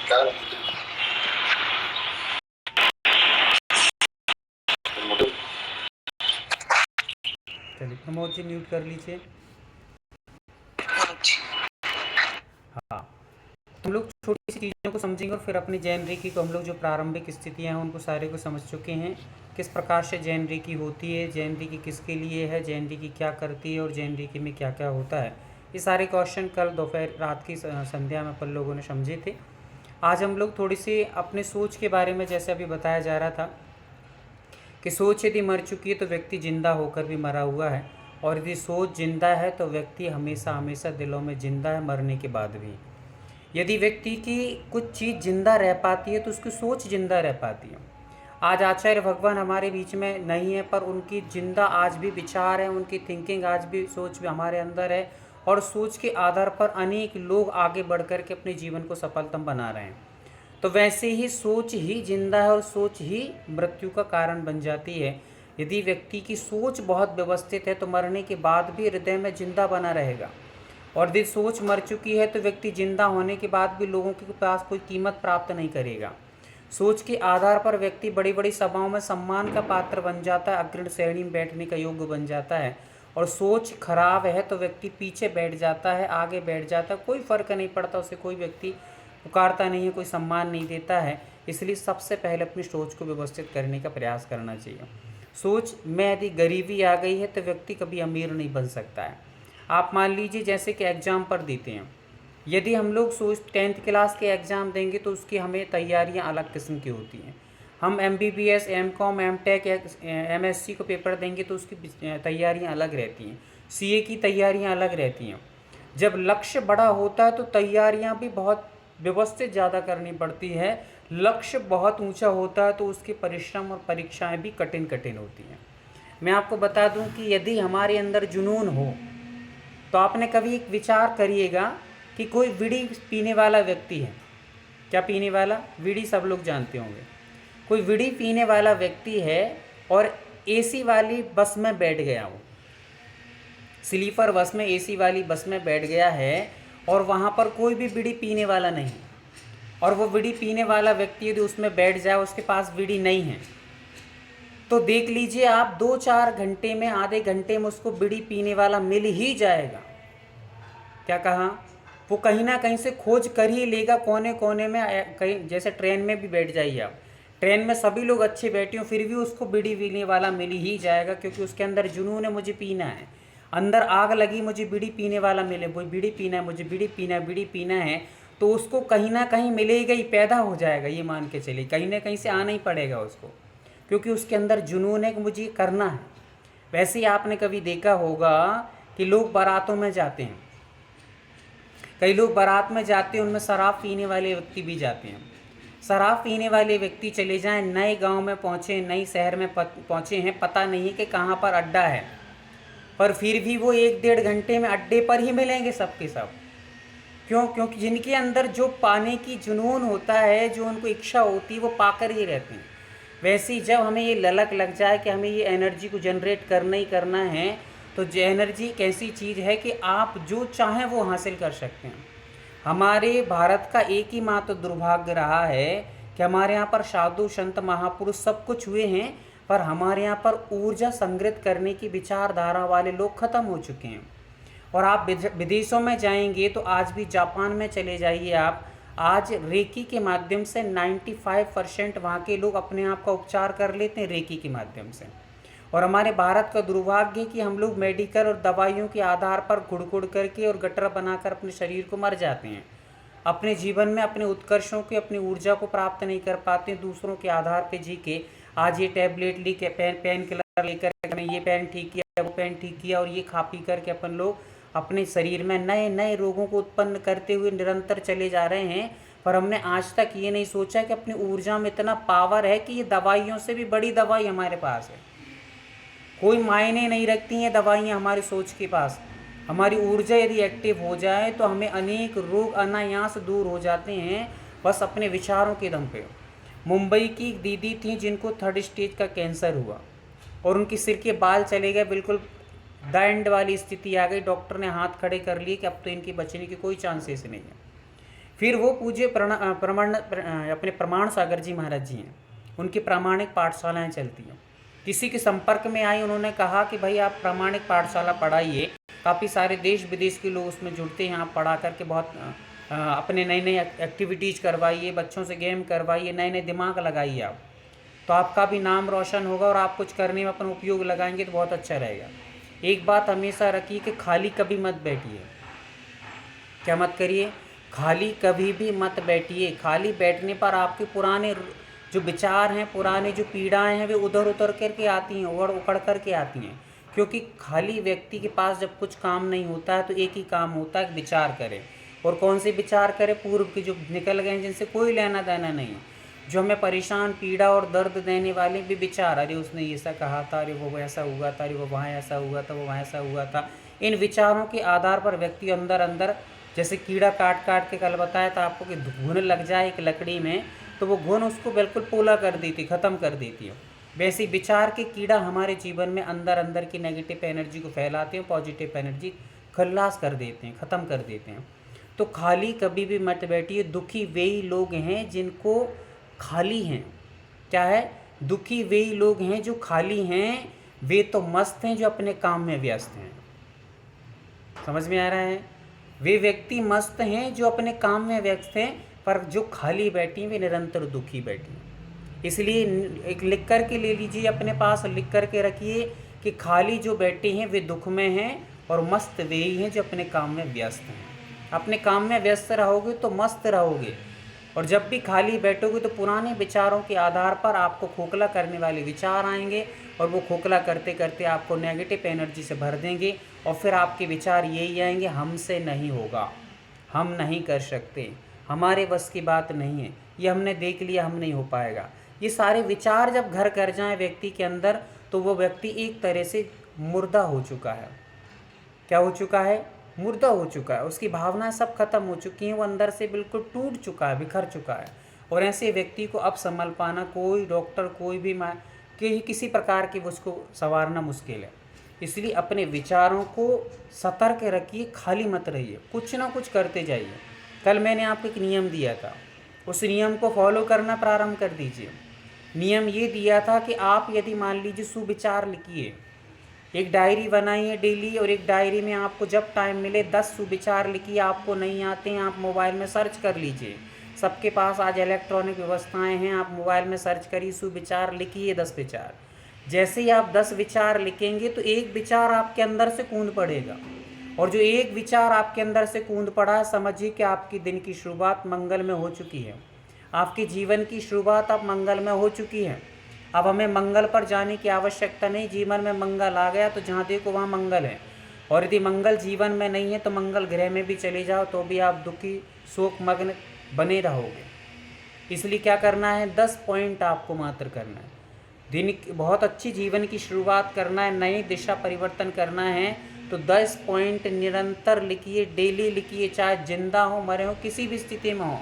चलिए प्रमोद जी म्यूट कर लीजिए। हाँ, हम लोग छोटी सी चीज़ों को समझेंगे और फिर अपनी जैन रेकी को हम लोग जो प्रारंभिक स्थितियाँ हैं उनको सारे को समझ चुके हैं। किस प्रकार से जैन रेकी होती है, जैन रेकी किसके लिए है, जैन रेकी क्या करती है और जैन रेकी में क्या क्या होता है, ये सारे क्वेश्चन कल दोपहर रात की संध्या में अपन लोगों ने समझे थे। आज हम लोग थोड़ी सी अपने सोच के बारे में, जैसे अभी बताया जा रहा था कि सोच यदि मर चुकी है तो व्यक्ति जिंदा होकर भी मरा हुआ है, और यदि सोच जिंदा है तो व्यक्ति हमेशा हमेशा दिलों में जिंदा है मरने के बाद भी। यदि व्यक्ति की कुछ चीज़ जिंदा रह पाती है तो उसकी सोच जिंदा रह पाती है। आज आचार्य भगवान हमारे बीच में नहीं है, पर उनकी जिंदा आज भी विचार है, उनकी थिंकिंग आज भी, सोच भी हमारे अंदर है, और सोच के आधार पर अनेक लोग आगे बढ़ कर के अपने जीवन को सफलतम बना रहे हैं। तो वैसे ही सोच ही जिंदा है और सोच ही मृत्यु का कारण बन जाती है। यदि व्यक्ति की सोच बहुत व्यवस्थित है तो मरने के बाद भी हृदय में जिंदा बना रहेगा, और यदि सोच मर चुकी है तो व्यक्ति जिंदा होने के बाद भी लोगों के पास कोई कीमत प्राप्त नहीं करेगा। सोच के आधार पर व्यक्ति बड़ी बड़ी सभाओं में सम्मान का पात्र बन जाता है, अग्रणी श्रेणी में बैठने का योग्य बन जाता है, और सोच खराब है तो व्यक्ति पीछे बैठ जाता है, आगे बैठ जाता है, कोई फर्क नहीं पड़ता, उसे कोई व्यक्ति पुकारता नहीं है, कोई सम्मान नहीं देता है। इसलिए सबसे पहले अपनी सोच को व्यवस्थित करने का प्रयास करना चाहिए। सोच में यदि गरीबी आ गई है तो व्यक्ति कभी अमीर नहीं बन सकता है। आप मान लीजिए जैसे कि एग्ज़ाम पर देते हैं, यदि हम लोग सोच 10th क्लास के एग्ज़ाम देंगे तो उसकी हमें तैयारियां अलग किस्म की होती हैं। हम MBBS, MCOM, MTech, MSc को पेपर देंगे तो उसकी तैयारियां अलग रहती हैं। CA की तैयारियां अलग रहती हैं। जब लक्ष्य बड़ा होता है तो तैयारियां भी बहुत व्यवस्थित ज़्यादा करनी पड़ती है। लक्ष्य बहुत ऊंचा होता है तो उसके परिश्रम और परीक्षाएं भी कठिन कठिन होती हैं। मैं आपको बता दूं कि यदि हमारे अंदर जुनून हो तो आपने कभी एक विचार करिएगा कि कोई बीड़ी पीने वाला व्यक्ति है। क्या पीने वाला? बीड़ी सब लोग जानते होंगे। कोई बीड़ी पीने वाला व्यक्ति है और AC वाली बस में बैठ गया, वो स्लीपर बस में, AC वाली बस में बैठ गया है, और वहाँ पर कोई भी बीड़ी पीने वाला नहीं, और वो बीड़ी पीने वाला व्यक्ति यदि उसमें बैठ जाए, उसके पास बीड़ी नहीं है, तो देख लीजिए आप 2-4 घंटे में, आधे घंटे में उसको बीड़ी पीने वाला मिल ही जाएगा। क्या कहा? वो कहीं ना कहीं से खोज कर ही लेगा, कोने कोने में कहीं। जैसे ट्रेन में भी बैठ जाइए आप, ट्रेन में सभी लोग अच्छे बैठे हों फिर भी उसको बीड़ी पीने वाला मिल ही जाएगा, क्योंकि उसके अंदर जुनून है, मुझे पीना है, अंदर आग लगी, मुझे बीड़ी पीने वाला मिले, वो बीड़ी पीना है, मुझे बीड़ी पीना है, बीड़ी पीना है, तो उसको कहीं ना कहीं मिलेगा ही, पैदा हो जाएगा, ये मान के चलिए, कहीं ना कहीं से आना ही पड़ेगा उसको, क्योंकि उसके अंदर जुनून है कि मुझे ये करना है। वैसे ही आपने कभी देखा होगा कि लोग बारातों में जाते हैं, कई लोग बारात में जाते हैं, उनमें शराब पीने वाले व्यक्ति भी जाते हैं। शराब पीने वाले व्यक्ति चले जाएं, नए गांव में पहुंचे, नई शहर में पहुंचे हैं, पता नहीं है कि कहाँ पर अड्डा है, पर फिर भी वो 1-1.5 घंटे में अड्डे पर ही मिलेंगे सबके सब। क्यों? क्योंकि जिनके अंदर जो पाने की जुनून होता है, जो उनको इच्छा होती है, वो पाकर ही रहते हैं। वैसे ही जब हमें ये ललक लग जाए कि हमें ये एनर्जी को जनरेट करना ही करना है, तो जो एनर्जी एक ऐसी चीज़ है कि आप जो चाहें वो हासिल कर सकते हैं। हमारे भारत का एक ही मात्र दुर्भाग्य रहा है कि हमारे यहाँ पर साधु संत महापुरुष सब कुछ हुए हैं, पर हमारे यहाँ पर ऊर्जा संग्रहित करने की विचारधारा वाले लोग ख़त्म हो चुके हैं। और आप विदेशों में जाएंगे तो आज भी जापान में चले जाइए आप, आज रेकी के माध्यम से 95% वहाँ के लोग अपने आप का उपचार कर लेते हैं रेकी के माध्यम से। और हमारे भारत का दुर्भाग्य है कि हम लोग मेडिकल और दवाइयों के आधार पर घुड़ करके और गटर बनाकर अपने शरीर को मर जाते हैं, अपने जीवन में अपने उत्कर्षों की, अपनी ऊर्जा को प्राप्त नहीं कर पाते, दूसरों के आधार पे जी के आज ये टैबलेट ली के पेन किलर लेकर मैंने ये पेन ठीक किया, वो पेन ठीक किया, और ये खा पी करके अपन लोग अपने शरीर में नए नए रोगों को उत्पन्न करते हुए निरंतर चले जा रहे हैं। पर हमने आज तक ये नहीं सोचा कि अपनी ऊर्जा में इतना पावर है कि ये दवाइयों से भी बड़ी दवाई हमारे पास है। कोई मायने नहीं रखती हैं दवाइयाँ हमारी सोच के पास। हमारी ऊर्जा यदि एक्टिव हो जाए तो हमें अनेक रोग अनायास दूर हो जाते हैं, बस अपने विचारों के दम पे। मुंबई की एक दीदी थी जिनको 3rd स्टेज का कैंसर हुआ, और उनके सिर के बाल चले गए, बिल्कुल द एंड वाली स्थिति आ गई। डॉक्टर ने हाथ खड़े कर लिए कि अब तो इनकी बचने की कोई चांसेस नहीं है। फिर वो पूज्य अपने प्रमाण सागर जी महाराज जी हैं, उनकी प्रामाणिक पाठशालाएं चलती हैं। किसी के संपर्क में आई, उन्होंने कहा कि भाई आप प्रामाणिक पाठशाला पढ़ाइए, काफ़ी सारे देश विदेश के लोग उसमें जुड़ते हैं, आप पढ़ा करके बहुत अपने नई नई एक्टिविटीज़ करवाइए, बच्चों से गेम करवाइए, नए नए दिमाग लगाइए आप, तो आपका भी नाम रोशन होगा और आप कुछ करने में अपना उपयोग लगाएंगे तो बहुत अच्छा रहेगा। एक बात हमेशा रखिए कि खाली कभी मत बैठिए। क्या मत करिए? खाली कभी भी मत बैठिए। खाली बैठने पर आपके पुराने जो विचार हैं, पुराने जो पीड़ाएं हैं, वे उधर उधर करके आती हैं, उड़ उकड़ करके आती हैं। क्योंकि खाली व्यक्ति के पास जब कुछ काम नहीं होता है तो एक ही काम होता है, विचार करे। और कौन से विचार करे? पूर्व के जो निकल गए, जिनसे कोई लेना देना नहीं है, जो हमें परेशान, पीड़ा और दर्द देने वाले भी विचार। अरे उसने ऐसा कहा था, अरे वो ऐसा हुआ था, अरे वो वहाँ ऐसा हुआ था, वो वहाँ ऐसा हुआ था। इन विचारों के आधार पर व्यक्ति अंदर अंदर, जैसे कीड़ा काट काट के कल बताया था आपको कि घुन लग जाए एक लकड़ी में, तो वो घुन उसको बिल्कुल पोला कर देती, ख़त्म कर देती है। वैसे विचार के कीड़ा हमारे जीवन में अंदर अंदर की नेगेटिव एनर्जी को फैलाते हैं, पॉजिटिव एनर्जी खल्लास कर देते हैं, ख़त्म कर देते हैं। तो खाली कभी भी मत बैठिए। दुखी वे ही लोग हैं जिनको खाली हैं। क्या है? दुखी वे ही लोग हैं जो खाली हैं, वे तो मस्त हैं जो अपने काम में व्यस्त हैं। समझ में आ रहा है? वे व्यक्ति मस्त हैं जो अपने काम में व्यस्त हैं, पर जो खाली बैठी हैं वे निरंतर दुखी बैठी हैं। इसलिए एक लिख कर के ले लीजिए, अपने पास लिख कर के रखिए कि खाली जो बैठे हैं वे दुख में हैं और मस्त वे ही हैं जो अपने काम में व्यस्त हैं। अपने काम में व्यस्त रहोगे तो मस्त रहोगे, और जब भी खाली बैठोगे तो पुराने विचारों के आधार पर आपको खोखला करने वाले विचार आएंगे, और वो खोखला करते करते आपको नेगेटिव एनर्जी से भर देंगे, और फिर आपके विचार यही आएंगे, हमसे नहीं होगा, हम नहीं कर सकते, हमारे बस की बात नहीं है, ये हमने देख लिया, हम नहीं हो पाएगा। ये सारे विचार जब घर कर जाएं व्यक्ति के अंदर, तो वो व्यक्ति एक तरह से मुर्दा हो चुका है। क्या हो चुका है? मुर्दा हो चुका है। उसकी भावनाएं सब खत्म हो चुकी हैं, वो अंदर से बिल्कुल टूट चुका है, बिखर चुका है। और ऐसे व्यक्ति को अब संभल पाना, कोई डॉक्टर, कोई भी किसी प्रकार की उसको संवारना मुश्किल है। इसलिए अपने विचारों को सतर्क रखिए, खाली मत रहिए, कुछ ना कुछ करते जाइए। कल मैंने आपको एक नियम दिया था, उस नियम को फॉलो करना प्रारंभ कर दीजिए। नियम ये दिया था कि आप यदि मान लीजिए सुविचार लिखिए, एक डायरी बनाइए डेली, और एक डायरी में आपको जब टाइम मिले 10 सुविचार लिखिए। आपको नहीं आते हैं, आप मोबाइल में सर्च कर लीजिए, सबके पास आज इलेक्ट्रॉनिक व्यवस्थाएं हैं, आप मोबाइल में सर्च करिए, सुविचार लिखिए 10 विचार। जैसे ही आप 10 विचार लिखेंगे तो एक विचार आपके अंदर से कूद पड़ेगा, और जो एक विचार आपके अंदर से कूद पड़ा है, समझिए कि आपकी दिन की शुरुआत मंगल में हो चुकी है, आपके जीवन की शुरुआत अब मंगल में हो चुकी है। अब हमें मंगल पर जाने की आवश्यकता नहीं, जीवन में मंगल आ गया तो जहाँ देखो वहाँ मंगल है। और यदि मंगल जीवन में नहीं है तो मंगल ग्रह में भी चले जाओ तो भी आप दुखी, शोकमग्न बने रहोगे। इसलिए क्या करना है? 10 पॉइंट आपको मात्र करना है। दिन बहुत अच्छी जीवन की शुरुआत करना है, नई दिशा परिवर्तन करना है, तो 10 पॉइंट निरंतर लिखिए, डेली लिखिए, चाहे जिंदा हो मरे हो, किसी भी स्थिति में हो।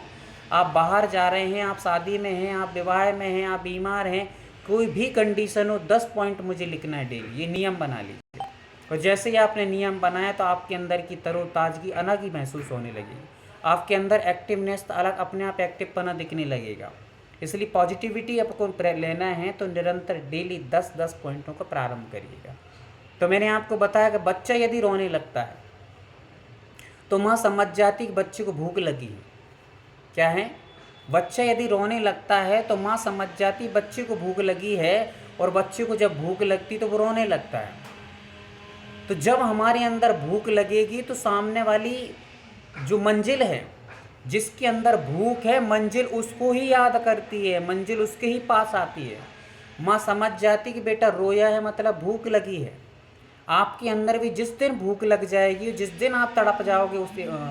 आप बाहर जा रहे हैं, आप शादी में हैं, आप विवाह में हैं, आप बीमार हैं, कोई भी कंडीशन हो, 10 पॉइंट मुझे लिखना है डेली। ये नियम बना लीजिए, और जैसे ही आपने नियम बनाया तो आपके अंदर की तरोताजगी अलग ही महसूस होने लगेगी, आपके अंदर एक्टिवनेस अलग, अपने आप एक्टिवपना दिखने लगेगा। इसलिए पॉजिटिविटी आपको लेना है तो निरंतर डेली 10-10 पॉइंटों का प्रारंभ करिएगा। तो मैंने आपको बताया कि बच्चा यदि रोने लगता है तो माँ समझ जाती कि बच्चे को भूख लगी है। क्या है? बच्चा यदि रोने लगता है तो माँ समझ जाती बच्चे को भूख लगी है, और बच्चे को जब भूख लगती तो वो रोने लगता है। तो जब हमारे अंदर भूख लगेगी तो सामने वाली जो मंजिल है, जिसके अंदर भूख है, मंजिल उसको ही याद करती है, मंजिल उसके ही पास आती है। माँ समझ जाती कि बेटा रोया है मतलब भूख लगी है। आपके अंदर भी जिस दिन भूख लग जाएगी, जिस दिन आप तड़प जाओगे उस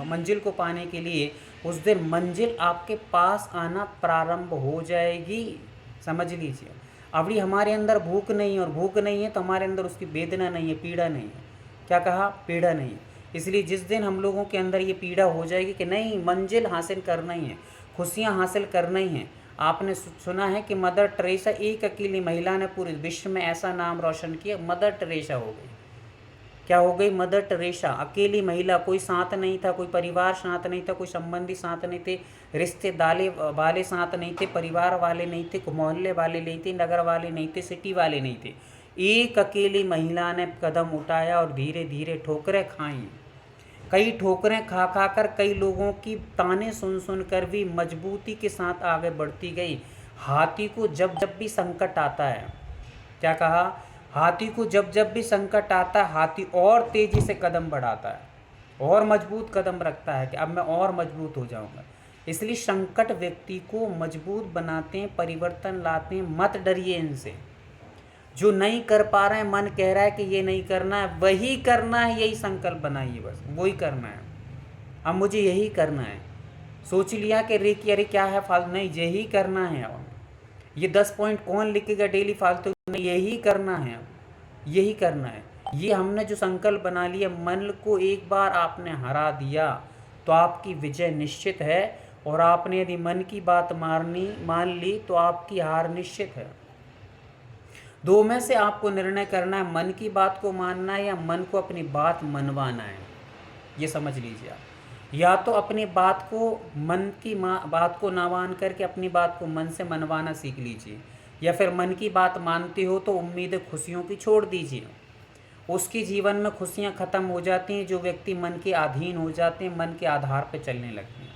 मंजिल को पाने के लिए, उस दिन मंजिल आपके पास आना प्रारंभ हो जाएगी। समझ लीजिए, अभी हमारे अंदर भूख नहीं है, और भूख नहीं है तो हमारे अंदर उसकी वेदना नहीं है, पीड़ा नहीं है। क्या कहा? पीड़ा नहीं है। इसलिए जिस दिन हम लोगों के अंदर ये पीड़ा हो जाएगी कि नहीं, मंजिल हासिल करना ही है, खुशियाँ हासिल करना ही है। आपने सुना है कि मदर टेरेसा, एक अकेली महिला ने पूरे विश्व में ऐसा नाम रोशन किया, मदर टेरेसा हो गई। क्या हो गई? मदर टेरेसा अकेली महिला, कोई साथ नहीं था, कोई परिवार साथ नहीं था, कोई संबंधी साथ नहीं थे, रिश्तेदार वाले साथ नहीं थे, परिवार वाले नहीं थे, मोहल्ले वाले नहीं थे, नगर वाले नहीं थे, सिटी वाले नहीं थे। एक अकेली महिला ने कदम उठाया और धीरे धीरे ठोकरें खाई। कई ठोकरें खा खा कर, कई लोगों की ताने सुन सुन कर भी मजबूती के साथ आगे बढ़ती गई। हाथी को जब जब भी संकट आता है, क्या कहा? हाथी को जब जब भी संकट आता है, हाथी और तेजी से कदम बढ़ाता है और मजबूत कदम रखता है कि अब मैं और मजबूत हो जाऊंगा। इसलिए संकट व्यक्ति को मजबूत बनाते हैं, परिवर्तन लाते हैं। मत डरिए इनसे। जो नहीं कर पा रहे हैं, मन कह रहा है कि ये नहीं करना है, वही करना है, यही संकल्प बनाइए, बस वही करना है। अब मुझे यही करना है। सोच लिया कि रे कि अरे क्या है फालतू, नहीं, यही करना है। अब ये 10 पॉइंट कौन लिखेगा डेली फालतू, नहीं, यही करना है, अब यही करना है। ये हमने जो संकल्प बना लिया, मन को एक बार आपने हरा दिया तो आपकी विजय निश्चित है। और आपने यदि मन की बात मान ली तो आपकी हार निश्चित है। दो में से आपको निर्णय करना है, मन की बात को मानना है या मन को अपनी बात मनवाना है। ये समझ लीजिए आप। या तो अपनी बात को, मन की बात को ना मान करके अपनी बात को मन से मनवाना सीख लीजिए, या फिर मन की बात मानते हो तो उम्मीदें खुशियों की छोड़ दीजिए। उसके जीवन में खुशियाँ ख़त्म हो जाती हैं। जो व्यक्ति मन के अधीन हो जाते हैं, मन के आधार पर चलने लगते हैं,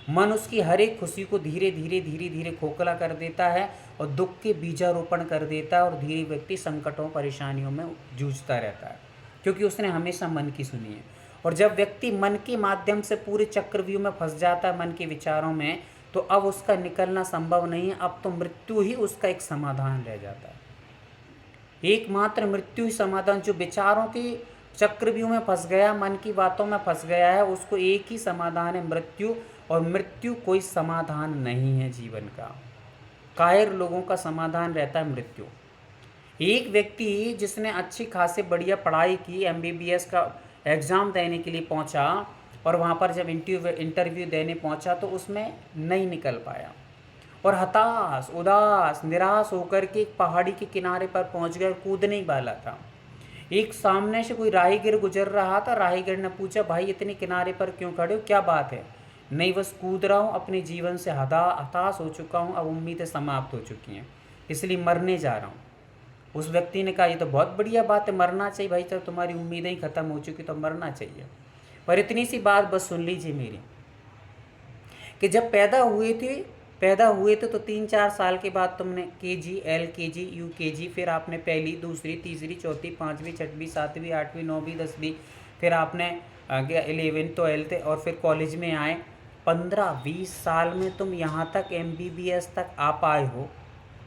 मन उसकी हर एक खुशी को धीरे धीरे धीरे धीरे खोखला कर देता है और दुख के बीजारोपण कर देता है, और धीरे व्यक्ति संकटों परेशानियों में जूझता रहता है, क्योंकि उसने हमेशा मन की सुनी है। और जब व्यक्ति मन के माध्यम से पूरे चक्रव्यूह में फंस जाता है, मन के विचारों में, तो अब उसका निकलना संभव नहीं है। अब तो मृत्यु ही उसका एक समाधान रह जाता है। एकमात्र मृत्यु ही समाधान। जो विचारों के चक्रव्यूह में फंस गया, मन की बातों में फंस गया है, उसको एक ही समाधान है, मृत्यु। और मृत्यु कोई समाधान नहीं है जीवन का। कायर लोगों का समाधान रहता है मृत्यु। एक व्यक्ति जिसने अच्छी खासी बढ़िया पढ़ाई की, MBBS का एग्ज़ाम देने के लिए पहुंचा, और वहां पर जब इंटरव्यू देने पहुंचा तो उसमें नहीं निकल पाया, और हताश, उदास, निराश होकर के एक पहाड़ी के किनारे पर पहुंच गया, कूदने ही वाला था। एक सामने से कोई राहगीर गुजर रहा था। राहगीर ने पूछा, भाई इतने किनारे पर क्यों खड़े हो, क्या बात है? नहीं, बस कूद रहा हूँ, अपने जीवन से हताश हो चुका हूँ, अब उम्मीदें समाप्त हो चुकी हैं, इसलिए मरने जा रहा हूँ। उस व्यक्ति ने कहा, ये तो बहुत बढ़िया बात है, मरना चाहिए भाई, जब तुम्हारी उम्मीदें ही ख़त्म हो चुकी तो मरना चाहिए। पर इतनी सी बात बस सुन लीजिए मेरी, कि जब पैदा हुए थे तो 3-4 साल के बाद तुमने KG, LKG, UKG, फिर आपने पहली, दूसरी, तीसरी, चौथी, 5वीं, 6वीं, 7वीं, 8वीं, 9वीं, 10वीं, फिर आपने 11th, 12th, और फिर कॉलेज में आए। 15-20 साल में तुम यहाँ तक MBBS तक आ पाए हो।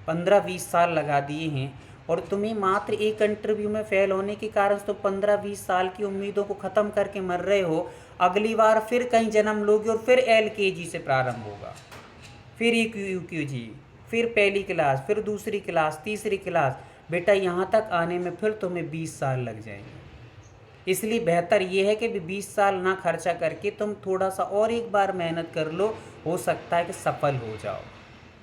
15-20 साल लगा दिए हैं, और तुम्हें मात्र एक इंटरव्यू में फेल होने के कारण तो 15-20 साल की उम्मीदों को ख़त्म करके मर रहे हो। अगली बार फिर कहीं जन्म लोगे और फिर LKG से प्रारंभ होगा, फिर UKG, फिर पहली क्लास, फिर दूसरी क्लास, तीसरी क्लास। बेटा यहाँ तक आने में फिर तुम्हें 20 साल लग जाएंगे। इसलिए बेहतर ये है कि 20 साल ना खर्चा करके तुम थोड़ा सा और एक बार मेहनत कर लो, हो सकता है कि सफल हो जाओ।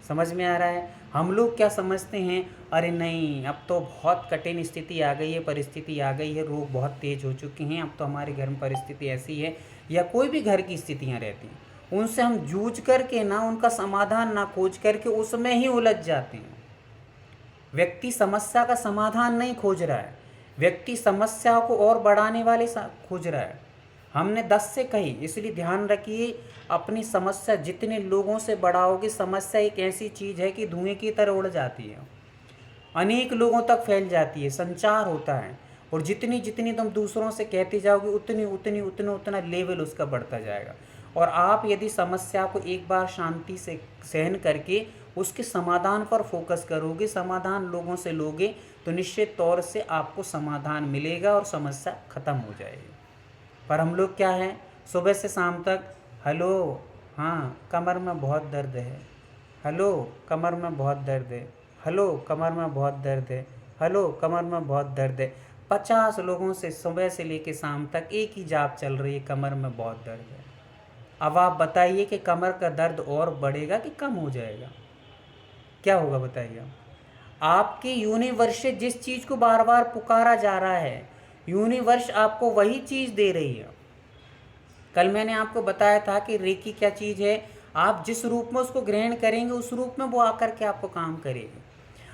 समझ में आ रहा है? हम लोग क्या समझते हैं, अरे नहीं, अब तो बहुत कठिन स्थिति आ गई है, परिस्थिति आ गई है, रोग बहुत तेज हो चुके हैं, अब तो हमारे घर में परिस्थिति ऐसी है, या कोई भी घर की स्थितियाँ रहती हैं, उनसे हम जूझ करके ना, उनका समाधान ना खोज करके उसमें ही उलझ जाते हैं। व्यक्ति समस्या का समाधान नहीं खोज रहा है, व्यक्ति समस्या को और बढ़ाने वाले खोज रहा है। हमने 10 से कही, इसलिए ध्यान रखिए, अपनी समस्या जितने लोगों से बढ़ाओगे, समस्या एक ऐसी चीज़ है कि धुएं की तरह उड़ जाती है, अनेक लोगों तक फैल जाती है, संचार होता है, और जितनी जितनी तुम दूसरों से कहते जाओगे उतना लेवल उसका बढ़ता जाएगा। और आप यदि समस्या को एक बार शांति से सहन करके उसके समाधान पर फोकस करोगे, समाधान लोगों से लोगे, तो निश्चित तौर से आपको समाधान मिलेगा और समस्या ख़त्म हो जाएगी। पर हम लोग क्या है, सुबह से शाम तक हेलो, हाँ कमर में बहुत दर्द है, हेलो कमर में बहुत दर्द है, हेलो कमर में बहुत दर्द है, हेलो कमर में बहुत दर्द है। 50 लोगों से सुबह से लेकर शाम तक एक ही जाप चल रही है, कमर में बहुत दर्द है। अब आप बताइए कि कमर का दर्द और बढ़ेगा कि कम हो जाएगा? क्या होगा बताइए? आपके यूनिवर्स से जिस चीज़ को बार बार पुकारा जा रहा है, यूनिवर्स आपको वही चीज़ दे रही है। कल मैंने आपको बताया था कि रेकी क्या चीज़ है, आप जिस रूप में उसको ग्रहण करेंगे उस रूप में वो आकर के आपको काम करेगी।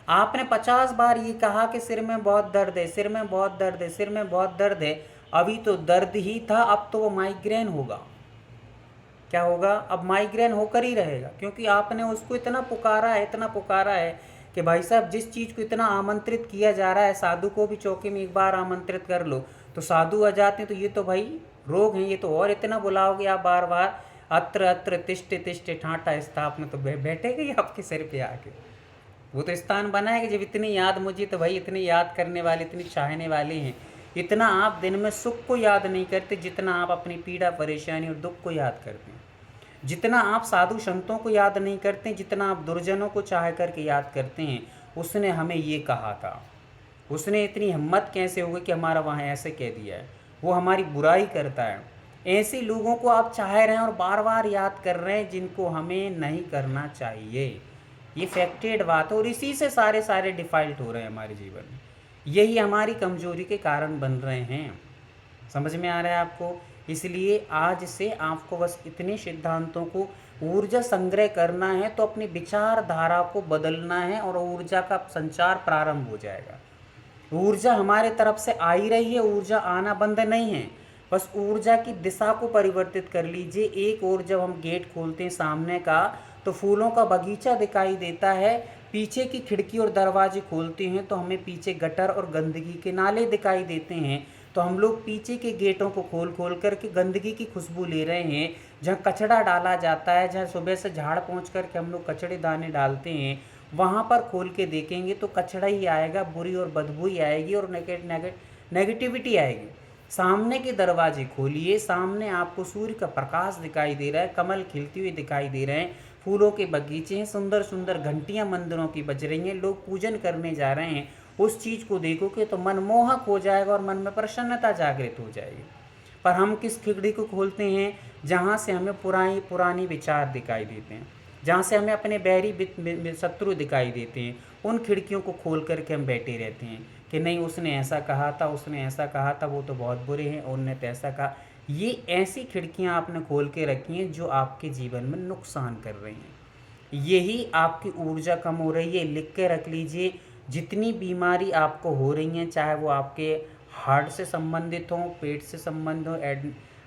आपने 50 बार ये कहा कि सिर में बहुत दर्द है, सिर में बहुत दर्द है, सिर में बहुत दर्द है, अभी तो दर्द ही था, अब तो वो माइग्रेन होगा। क्या होगा? अब माइग्रेन होकर ही रहेगा, क्योंकि आपने उसको इतना पुकारा है, इतना पुकारा है कि भाई साहब जिस चीज़ को इतना आमंत्रित किया जा रहा है, साधु को भी चौके में एक बार आमंत्रित कर लो तो साधु आ जाते हैं, तो ये तो भाई रोग हैं, ये तो और इतना बुलाओगे आप बार बार, अत्र अत्र तिष्ठे तिष्ठे ठाटा स्थापना, तो बैठेगा ही आपके सिर पे आके। वो तो स्थान बना है कि जब इतनी याद मुझे, तो भाई इतनी याद करने वाले, इतनी चाहने वाले हैं, इतना आप दिन में सुख को याद नहीं करते जितना आप अपनी पीड़ा परेशानी और दुख को याद करते हैं। जितना आप साधु संतों को याद नहीं करते, जितना आप दुर्जनों को चाह करके याद करते हैं। उसने हमें ये कहा था, उसने इतनी हिम्मत कैसे हो गई कि हमारा वहाँ ऐसे कह दिया है। वो हमारी बुराई करता है। ऐसे लोगों को आप चाह रहे हैं और बार बार याद कर रहे हैं जिनको हमें नहीं करना चाहिए। ये फैक्टेड बात है, और इसी से सारे डिफ़ॉल्ट हो रहे हैं हमारे जीवन में। यही हमारी कमजोरी के कारण बन रहे हैं। समझ में आ रहा है आपको? इसलिए आज से आपको बस इतने सिद्धांतों को ऊर्जा संग्रह करना है, तो अपनी विचारधारा को बदलना है और ऊर्जा का संचार प्रारंभ हो जाएगा। ऊर्जा हमारे तरफ से आ ही रही है, ऊर्जा आना बंद नहीं है। बस ऊर्जा की दिशा को परिवर्तित कर लीजिए। एक और जब हम गेट खोलते हैं सामने का, तो फूलों का बगीचा दिखाई देता है। पीछे की खिड़की और दरवाजे खोलते हैं तो हमें पीछे गटर और गंदगी के नाले दिखाई देते हैं। तो हम लोग पीछे के गेटों को खोल खोल कर के गंदगी की खुशबू ले रहे हैं। जहाँ कचरा डाला जाता है, जहाँ सुबह से झाड़ पहुँच कर के हम लोग कचड़े दाने डालते हैं, वहाँ पर खोल के देखेंगे तो कचरा ही आएगा, बुरी और बदबू ही आएगी और नेगेटिविटी आएगी। सामने के दरवाजे खोलिए, सामने आपको सूर्य का प्रकाश दिखाई दे रहा है, कमल खिलती हुई दिखाई दे रहे हैं, फूलों के बगीचे हैं, सुंदर सुंदर घंटियां मंदिरों की बज रही हैं, लोग पूजन करने जा रहे हैं। उस चीज़ को देखोगे तो मनमोहक हो जाएगा और मन में प्रसन्नता जागृत हो जाएगी। पर हम किस खिड़की को खोलते हैं? जहाँ से हमें पुरानी विचार दिखाई देते हैं, जहाँ से हमें अपने बैरी शत्रु दिखाई देते हैं, उन खिड़कियों को खोल करके हम बैठे रहते हैं कि नहीं उसने ऐसा कहा था, उसने ऐसा कहा था, वो तो बहुत बुरे हैं, उनने तो ऐसा कहा। ये ऐसी खिड़कियाँ आपने खोल के रखी हैं जो आपके जीवन में नुकसान कर रही हैं। यही आपकी ऊर्जा कम हो रही है। लिख के रख लीजिए, जितनी बीमारी आपको हो रही हैं, चाहे वो आपके हार्ट से संबंधित हों, पेट से संबंध हो,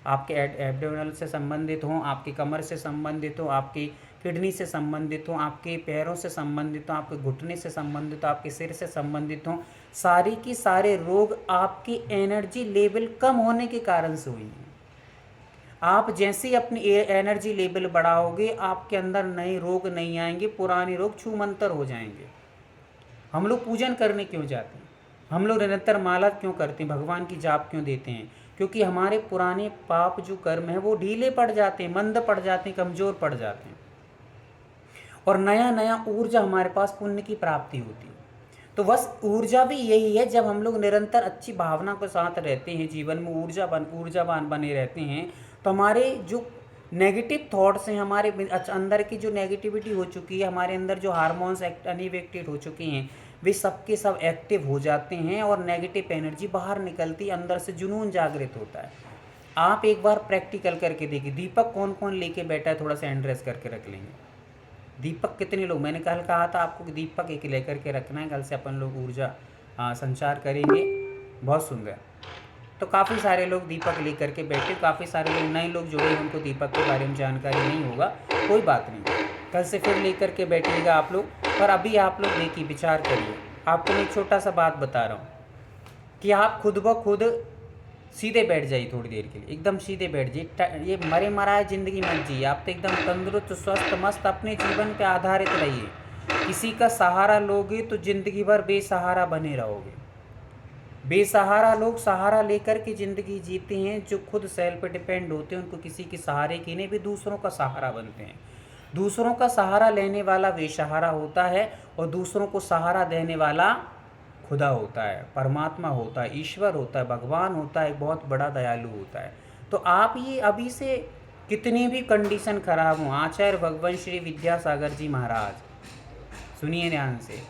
आपके एब्डोमिनल से संबंधित हों, आपकी कमर से संबंधित हो, आपकी किडनी से संबंधित हो, आपके पैरों से संबंधित हो, आपके घुटने से संबंधित हो, आपके सिर से संबंधित हो, सारी की सारे रोग आपकी एनर्जी लेवल कम होने के कारण से हुई हैं। आप जैसे ही अपनी एनर्जी लेवल बढ़ाओगे, आपके अंदर नए रोग नहीं आएंगे, पुराने रोग छूमंतर हो जाएंगे। हम लोग पूजन करने क्यों जाते हैं? हम लोग निरंतर माला क्यों करते हैं? भगवान की जाप क्यों देते हैं? क्योंकि हमारे पुराने पाप जो कर्म है वो ढीले पड़ जाते हैं, मंद पड़ जाते हैं, कमज़ोर पड़ जाते हैं, और नया नया ऊर्जा हमारे पास पुण्य की प्राप्ति होती है। तो बस ऊर्जा भी यही है, जब हम लोग निरंतर अच्छी भावना के साथ रहते हैं, जीवन में ऊर्जावान बने रहते हैं, तो हमारे जो नेगेटिव थॉट्स हैं, हमारे अंदर की जो नेगेटिविटी हो चुकी है, हमारे अंदर जो हार्मोन्स अनइफेक्टेड हो चुके हैं, वे सब के सब एक्टिव हो जाते हैं और नेगेटिव एनर्जी बाहर निकलती है, अंदर से जुनून जागृत होता है। आप एक बार प्रैक्टिकल करके देखिए। दीपक कौन कौन लेके बैठा है? थोड़ा सा एंड्रेस करके रख लेंगे। दीपक कितने लोग? मैंने कल कहा था आपको कि दीपक एक लेकर के रखना है। कल से अपन लोग ऊर्जा संचार करेंगे। बहुत सुंदर। तो काफ़ी सारे लोग दीपक लेकर के बैठे, काफ़ी सारे लोग नए लोग जुड़े, उनको दीपक के बारे में जानकारी नहीं होगा, कोई बात नहीं, कल से फिर लेकर के बैठिएगा आप लोग। पर अभी आप लोग देखिए, विचार करिए। आपको मैं एक छोटा सा बात बता रहा हूँ कि आप खुद ब खुद सीधे बैठ जाइए, थोड़ी देर के लिए एकदम सीधे बैठ जाइए। ये मरे मराए ज़िंदगी मत जिए। आप तो एकदम तंदुरुस्त स्वस्थ मस्त अपने जीवन पे आधारित रहिए। किसी का सहारा लोगे तो ज़िंदगी भर बेसहारा बने रहोगे। बेसहारा लोग सहारा लेकर के ज़िंदगी जीते हैं। जो खुद सेल्फ पे डिपेंड होते हैं, उनको किसी के सहारे की नहीं, भी दूसरों का सहारा बनते हैं। दूसरों का सहारा लेने वाला बेसहारा होता है और दूसरों को सहारा देने वाला खुदा होता है, परमात्मा होता है, ईश्वर होता है, भगवान होता है, बहुत बड़ा दयालु होता है। तो आप ये अभी से कितनी भी कंडीशन खराब हो, आचार्य भगवान श्री विद्यासागर जी महाराज, सुनिए ध्यान से,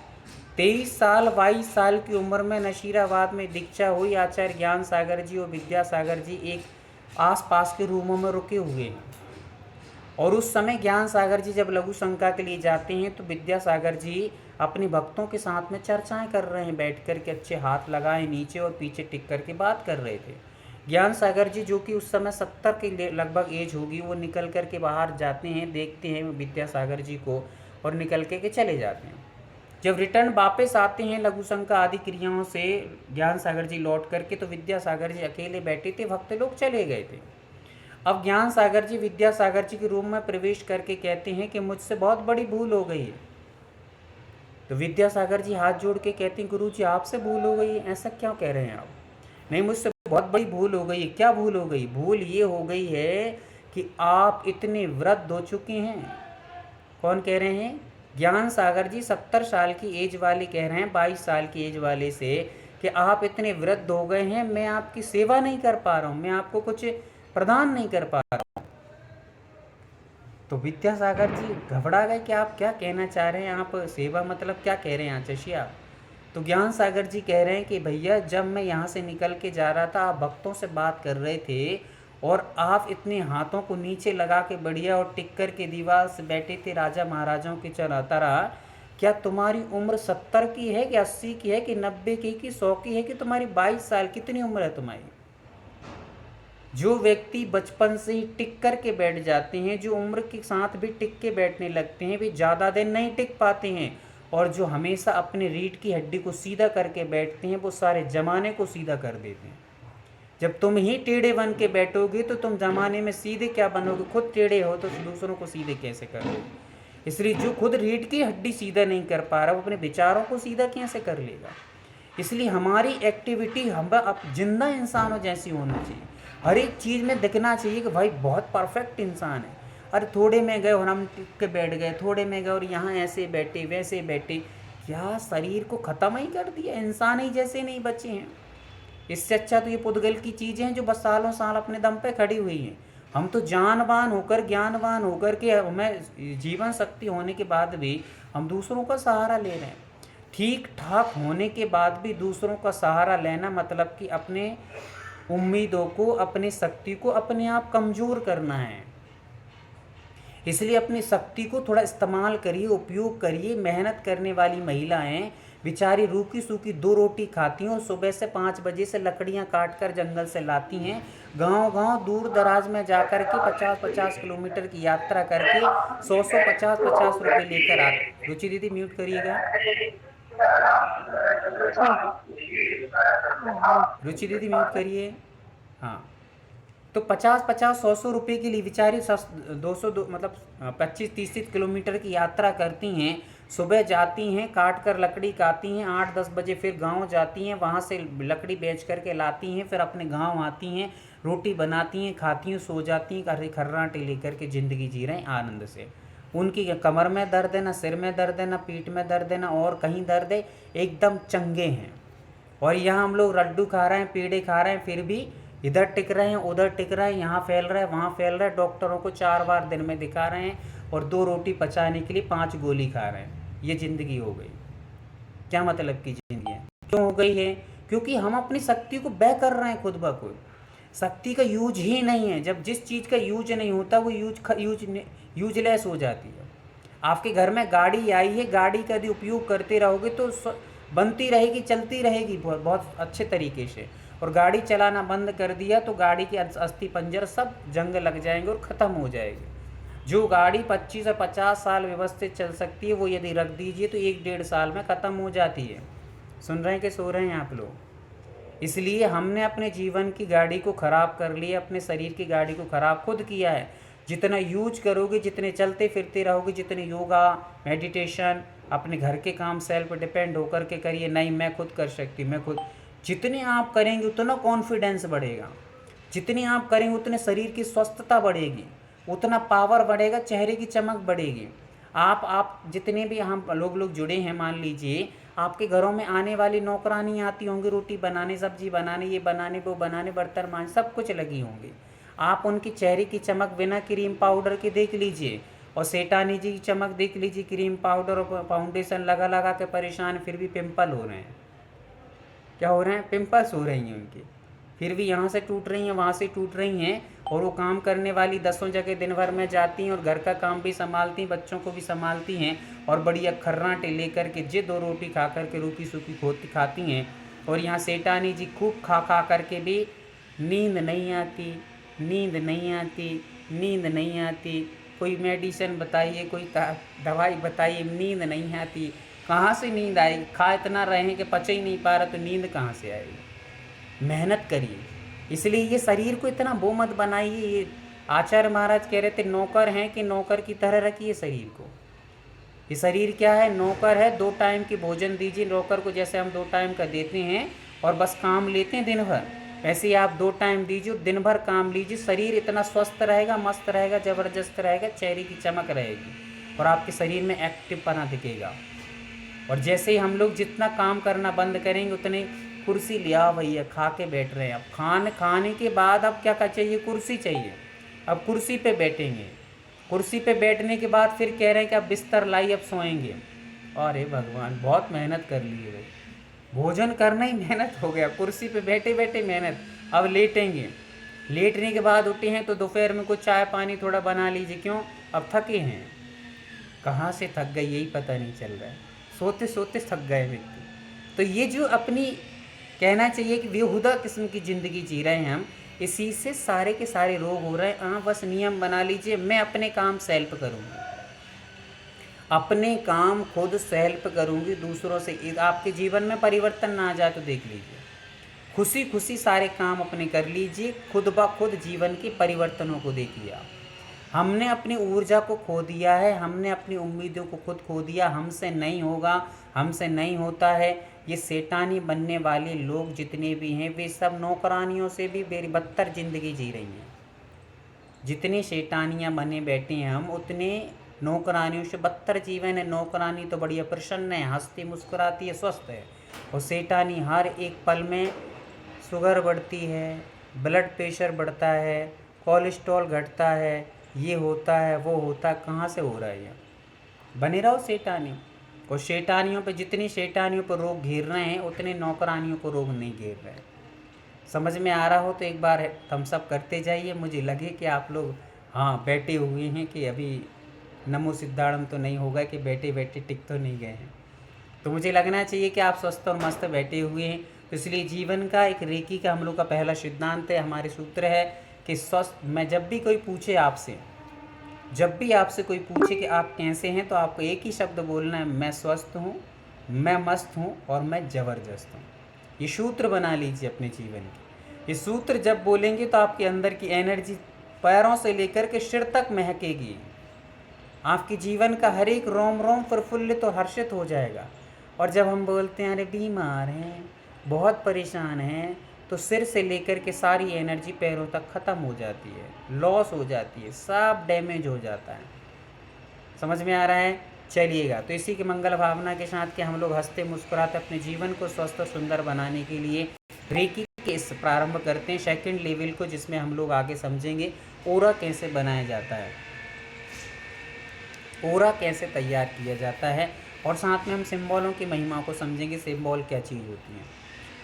23 साल 22 साल की उम्र में नशीराबाद में दीक्षा हुई। आचार्य ज्ञान सागर जी और विद्यासागर जी एक आसपास के रूमों में रुके हुए हैं और उस समय ज्ञान सागर जी जब लघु शंका के लिए जाते हैं तो विद्यासागर जी अपने भक्तों के साथ में चर्चाएं कर रहे हैं, बैठ कर के अच्छे हाथ लगाए नीचे और पीछे टिक कर के बात कर रहे थे। ज्ञान सागर जी जो कि उस समय 70 के लगभग एज होगी, वो निकल कर के बाहर जाते हैं, देखते हैं विद्यासागर जी को और निकल के चले जाते हैं। जब रिटर्न वापस आते हैं लघु शंका आदि क्रियाओं से ज्ञान सागर जी लौट करके, तो विद्यासागर जी अकेले बैठे थे, भक्त लोग चले गए थे। अब ज्ञान सागर जी विद्यासागर जी के रूम में प्रवेश करके कहते हैं कि मुझसे बहुत बड़ी भूल हो गई है। तो विद्यासागर जी हाथ जोड़ के कहते हैं, गुरु जी आपसे भूल हो गई है? ऐसा क्यों कह रहे हैं आप? नहीं, मुझसे बहुत बड़ी भूल हो गई है। क्या भूल हो गई? भूल ये हो गई है कि आप इतने वृद्ध हो चुके हैं। कौन कह रहे हैं? ज्ञान सागर जी 70 साल की एज वाले कह रहे हैं 22 साल की एज वाले से कि आप इतने वृद्ध हो गए हैं, मैं आपकी सेवा नहीं कर पा रहा हूँ, मैं आपको कुछ प्रदान नहीं कर पा रहा हूँ। तो विद्यासागर जी घबरा गए कि आप क्या कहना चाह रहे हैं, आप सेवा मतलब क्या कह रहे हैं आचार्य आप? तो ज्ञान सागर जी कह रहे हैं कि भैया जब मैं यहाँ से निकल के जा रहा था, आप भक्तों से बात कर रहे थे और आप इतने हाथों को नीचे लगा के बढ़िया और टिक कर के दीवार से बैठे थे राजा महाराजाओं की तरह। क्या तुम्हारी उम्र 70 की है कि 80 की है कि 90 की 100 की है कि तुम्हारी 22 साल? कितनी उम्र है तुम्हारी? जो व्यक्ति बचपन से ही टिक कर के बैठ जाते हैं, जो उम्र के साथ भी टिक के बैठने लगते हैं, वे ज़्यादा दिन नहीं टिक पाते हैं। और जो हमेशा अपने रीढ़ की हड्डी को सीधा करके बैठते हैं, वो सारे जमाने को सीधा कर देते हैं। जब तुम ही टेढ़े बन के बैठोगे तो तुम जमाने में सीधे क्या बनोगे? खुद टेढ़े हो तो दूसरों को सीधे कैसे करोगे? इसलिए जो खुद रीढ़ की हड्डी सीधा नहीं कर पा रहा, वो अपने विचारों को सीधा कैसे कर लेगा? इसलिए हमारी एक्टिविटी हम अब जिंदा इंसानों जैसी होनी चाहिए। हर एक चीज़ में दिखना चाहिए कि भाई बहुत परफेक्ट इंसान है। अरे थोड़े में गए और हम टिक के बैठ गए, थोड़े में गए और यहाँ ऐसे बैठे वैसे बैठे, क्या शरीर को ख़त्म ही कर दिया? इंसान ही जैसे नहीं बचे हैं। इससे अच्छा तो ये पुद्गल की चीज़ें हैं जो बस सालों साल अपने दम पे खड़ी हुई हैं। हम तो जानवान होकर ज्ञानवान होकर के हमें जीवन शक्ति होने के बाद भी हम दूसरों का सहारा ले रहे हैं। ठीक ठाक होने के बाद भी दूसरों का सहारा लेना मतलब कि अपने उम्मीदों को, अपनी शक्ति को अपने आप कमज़ोर करना है। इसलिए अपनी शक्ति को थोड़ा इस्तेमाल करिए, उपयोग करिए। मेहनत करने वाली महिलाएं बेचारी रूखी सूखी 2 रोटी खाती हैं और सुबह से 5 बजे से लकड़ियां काट कर जंगल से लाती हैं। गांव-गांव दूर दराज में जाकर के 50-50 किलोमीटर की यात्रा करके 100-100 50-50 रुपये लेकर आते। रुचि दीदी म्यूट करिएगा। रुचि दीदी म्यूट करिए। हाँ, तो 50-50 100-100 रुपये के लिए बेचारी 200 मतलब 25-30 किलोमीटर की यात्रा करती हैं। सुबह जाती हैं, काट कर लकड़ी काटती हैं, 8-10 बजे फिर गांव जाती हैं, वहाँ से लकड़ी बेच करके लाती हैं, फिर अपने गांव आती हैं, रोटी बनाती हैं, खाती हैं, सो जाती हैं, घर खर्राटे लेकर के ज़िंदगी जी रहे हैं आनंद से। उनकी कमर में दर्द है, ना सिर में दर्द है, ना पीठ में दर्द है, ना और कहीं दर्द है, एकदम चंगे हैं। और यहाँ हम लोग लड्डू खा रहे हैं, पेड़े खा रहे हैं, फिर भी इधर टिक रहे हैं, उधर टिक रहे हैं, यहाँ फैल रहा है, वहाँ फैल रहा है, डॉक्टरों को 4 बार दिन में दिखा रहे हैं और 2 रोटी पचाने के लिए 5 गोली खा रहे हैं। ये ज़िंदगी हो गई। क्या मतलब की ज़िंदगी है? क्यों हो गई है? क्योंकि हम अपनी शक्ति को व्यय कर रहे हैं खुद ब खुद। शक्ति का यूज ही नहीं है। जब जिस चीज़ का यूज नहीं होता वो यूजलेस हो जाती है। आपके घर में गाड़ी आई है, गाड़ी का यदि उपयोग करते रहोगे तो बनती रहेगी, चलती रहेगी बहुत अच्छे तरीके से। और गाड़ी चलाना बंद कर दिया तो गाड़ी के अस्थि पंजर सब जंग लग जाएंगे और ख़त्म हो जाएगी। जो गाड़ी 25 से 50 साल व्यवस्थित चल सकती है वो यदि रख दीजिए तो 1-1.5 साल में ख़त्म हो जाती है। सुन रहे हैं कि सो रहे हैं आप लोग? इसलिए हमने अपने जीवन की गाड़ी को ख़राब कर लिया, अपने शरीर की गाड़ी को ख़राब खुद किया है। जितना यूज करोगे, जितने चलते फिरते रहोगे, जितने योगा मेडिटेशन अपने घर के काम सेल्फ डिपेंड होकर के करिए, नहीं मैं खुद कर सकती, मैं खुद, जितने आप करेंगे उतना कॉन्फिडेंस बढ़ेगा, जितने आप करेंगे उतने शरीर की स्वस्थता बढ़ेगी, उतना पावर बढ़ेगा, चेहरे की चमक बढ़ेगी। आप जितने भी हम लोग जुड़े हैं, मान लीजिए आपके घरों में आने वाली नौकरानी आती होंगी रोटी बनाने, सब्जी बनाने, ये बनाने, वो बनाने, बर्तन मांजने, सब कुछ लगी होंगी। आप उनकी चेहरे की चमक बिना क्रीम पाउडर के देख लीजिए, और सेठानी जी की चमक देख लीजिए, क्रीम पाउडर और फाउंडेशन लगा लगा के परेशान, फिर भी पिंपल हो रहे हैं। क्या हो रहे हैं? पिंपल्स हो रही हैं उनकी, फिर भी यहाँ से टूट रही हैं, वहाँ से टूट रही हैं। और वो काम करने वाली 10 जगह दिन भर में जाती हैं और घर का काम भी संभालती हैं, बच्चों को भी संभालती हैं, और बड़ी खर्राटे लेकर के जे 2 रोटी खा कर के रूखी सूखी खोती खाती हैं। और यहाँ सेठानी जी खूब खा खा करके भी नींद नहीं आती, नींद नहीं आती, नींद नहीं आती। कोई मेडिसिन बताइए, कोई दवाई बताइए, नींद नहीं आती। कहाँ से नींद आएगी? खा इतना रहे हैं कि पच ही नहीं पा रहा, तो नींद कहाँ से आएगी? मेहनत करिए। इसलिए ये शरीर को इतना वो मत बनाइए। ये आचार्य महाराज कह रहे थे, नौकर हैं कि नौकर की तरह रखिए शरीर को। ये शरीर क्या है? नौकर है। 2 टाइम की भोजन दीजिए नौकर को, जैसे हम 2 टाइम का देते हैं और बस काम लेते हैं दिन भर, ऐसे ही आप 2 टाइम दीजिए, दिन भर काम लीजिए। शरीर इतना स्वस्थ रहेगा, मस्त रहेगा, ज़बरदस्त रहेगा, चेहरे की चमक रहेगी और आपके शरीर में एक्टिवपना दिखेगा। और जैसे ही हम लोग जितना काम करना बंद करेंगे, उतने कुर्सी लिया भैया, खा के बैठ रहे हैं। अब खाने के बाद अब क्या चाहिए? कुर्सी चाहिए। अब कुर्सी पे बैठेंगे, कुर्सी पे बैठने के बाद फिर कह रहे हैं कि अब बिस्तर लाई, अब सोएंगे। अरे भगवान, बहुत मेहनत कर ली है भाई, भोजन करना ही मेहनत हो गया, कुर्सी पे बैठे बैठे मेहनत। अब लेटेंगे, लेटने के बाद उठे हैं तो दोपहर में कुछ चाय पानी थोड़ा बना लीजिए। क्यों? अब थके हैं। कहाँ से थक गए यही पता नहीं चल रहा है, सोते सोते थक गए व्यक्ति। तो ये जो अपनी कहना चाहिए कि बेहुदा किस्म की ज़िंदगी जी रहे हैं हम, इसी से सारे के सारे रोग हो रहे हैं। बस नियम बना लीजिए, मैं अपने काम सेल्फ करूँगी, अपने काम खुद सेल्फ करूँगी, दूसरों से। आपके जीवन में परिवर्तन ना आ जाए तो देख लीजिए, खुशी खुशी सारे काम अपने कर लीजिए, खुद ब खुद जीवन के परिवर्तनों को देखिए आप। हमने अपनी ऊर्जा को खो दिया है, हमने अपनी उम्मीदों को खुद खो दिया। हमसे नहीं होगा, हमसे नहीं होता है। ये शैतानी बनने वाले लोग जितने भी हैं, वे सब नौकरानियों से भी बदतर ज़िंदगी जी रही हैं। जितनी शैतानियाँ बने बैठे हैं हम, उतने नौकरानियों से बदतर जीवन है। नौकरानी तो बढ़िया प्रसन्न है, हंसती मुस्कुराती है, स्वस्थ है, और शैतानी हर एक पल में शुगर बढ़ती है, ब्लड प्रेशर बढ़ता है, कोलेस्ट्रॉल घटता है, ये होता है, वो होता है। कहाँ से हो रहा है ये? बने रहो शैतानी। और शैतानियों पे, जितनी शैतानियों पर रोग घेर रहे हैं, उतने नौकरानियों को रोग नहीं घेर रहे। समझ में आ रहा हो तो एक बार थम्स अप करते जाइए। मुझे लगे कि आप लोग हाँ बैठे हुए हैं, कि अभी नमो सिद्धाड़म तो नहीं होगा कि बैठे बैठे टिक तो नहीं गए हैं। तो मुझे लगना चाहिए कि आप स्वस्थ और मस्त बैठे हुए हैं। तो इसलिए जीवन का एक रेकी का हम लोग का पहला सिद्धांत है, हमारे सूत्र है कि स्वस्थ। मैं जब भी कोई पूछे आपसे, जब भी आपसे कोई पूछे कि आप कैसे हैं, तो आपको एक ही शब्द बोलना है, मैं स्वस्थ हूँ, मैं मस्त हूँ और मैं ज़बरदस्त हूँ। ये सूत्र बना लीजिए अपने जीवन की। ये सूत्र जब बोलेंगे तो आपके अंदर की एनर्जी पैरों से लेकर के सिर तक महकेगी। आपके जीवन का हर एक रोम रोम प्रफुल्लित और हर्षित हो जाएगा। और जब हम बोलते हैं अरे बीमार हैं, बहुत परेशान हैं, तो सिर से लेकर के सारी एनर्जी पैरों तक ख़त्म हो जाती है, लॉस हो जाती है, सब डैमेज हो जाता है। समझ में आ रहा है? चलिएगा, तो इसी की मंगल भावना के साथ कि हम लोग हंसते मुस्कुराते अपने जीवन को स्वस्थ और सुंदर बनाने के लिए रेकी के इस प्रारंभ करते हैं सेकंड लेवल को, जिसमें हम लोग आगे समझेंगे ओरा कैसे बनाया जाता है, ओरा कैसे तैयार किया जाता है, और साथ में हम सिंबलों की महिमा को समझेंगे, सिंबल क्या चीज़ होती है।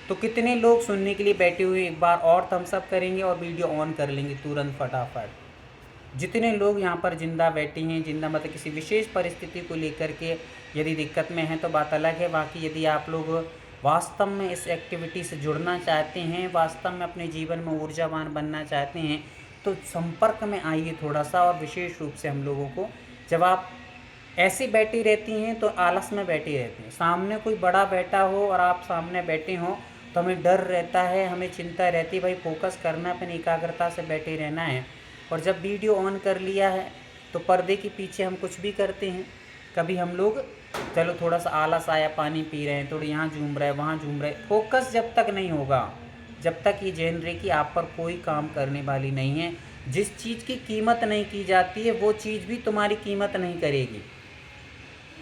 तो कितने लोग सुनने के लिए बैठे हुए, एक बार और थम्स अप करेंगे और वीडियो ऑन कर लेंगे तुरंत फटाफट। जितने लोग यहाँ पर जिंदा बैठे हैं, जिंदा मतलब किसी विशेष परिस्थिति को लेकर के यदि दिक्कत में हैं तो बात अलग है। बाकी यदि आप लोग वास्तव में इस एक्टिविटी से जुड़ना चाहते हैं, वास्तव में अपने जीवन में ऊर्जावान बनना चाहते हैं, तो संपर्क में आइए थोड़ा सा। और विशेष रूप से हम लोगों को, जब आप ऐसी बैठी रहती हैं तो आलस में बैठी रहती हैं। सामने कोई बड़ा बैठा हो और आप सामने बैठे हों तो हमें डर रहता है, हमें चिंता रहती है, भाई फोकस करना, अपनी एकाग्रता से बैठे रहना है। और जब वीडियो ऑन कर लिया है तो पर्दे के पीछे हम कुछ भी करते हैं। कभी हम लोग चलो थोड़ा सा आलस आया, पानी पी रहे हैं, थोड़ी यहाँ झूम रहे हैं, वहाँ झूम रहे हैं। फोकस जब तक नहीं होगा, जब तक ये जैन रेकी आप पर कोई काम करने वाली नहीं है। जिस चीज़ की कीमत नहीं की जाती है वो चीज़ भी तुम्हारी कीमत नहीं करेगी।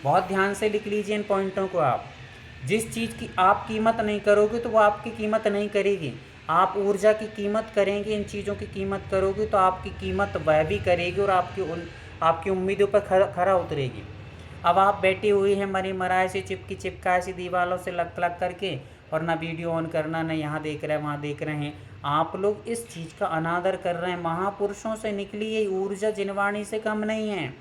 बहुत ध्यान से लिख लीजिए इन पॉइंटों को आप। जिस चीज़ की आप कीमत नहीं करोगे तो वो आपकी कीमत नहीं करेगी। आप ऊर्जा की कीमत करेंगे, इन चीज़ों की कीमत करोगे तो आपकी कीमत वह भी करेगी, और आपकी उम्मीदों पर खरा उतरेगी। अब आप बैठे हुए हैं मरे मराए से, चिपकी चिपकाए से दीवारों से लग लग करके, और ना वीडियो ऑन करना, ना यहाँ देख रहे हैं वहाँ देख रहे हैं। आप लोग इस चीज़ का अनादर कर रहे हैं। महापुरुषों से निकली ये ऊर्जा जिनवाणी से कम नहीं है,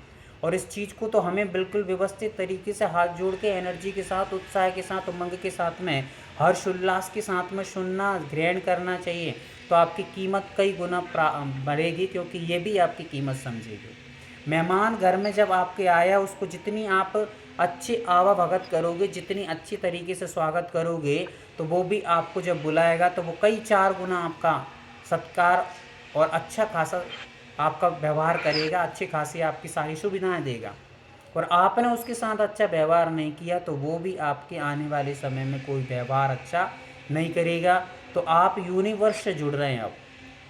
और इस चीज़ को तो हमें बिल्कुल व्यवस्थित तरीके से हाथ जोड़ के एनर्जी के साथ, उत्साह के साथ, उमंग के साथ में, हर्ष उल्लास के साथ में सुनना, ग्रहण करना चाहिए। तो आपकी कीमत कई गुना बढ़ेगी, क्योंकि ये भी आपकी कीमत समझेगी। मेहमान घर में जब आपके आया, उसको जितनी आप अच्छी आवा भगत करोगे, जितनी अच्छी तरीके से स्वागत करोगे, तो वो भी आपको जब बुलाएगा तो वो कई 4 गुना आपका सत्कार और अच्छा खासा आपका व्यवहार करेगा, अच्छी खासी आपकी सारी सुविधाएं देगा। और आपने उसके साथ अच्छा व्यवहार नहीं किया तो वो भी आपके आने वाले समय में कोई व्यवहार अच्छा नहीं करेगा। तो आप यूनिवर्स से जुड़ रहे हैं अब।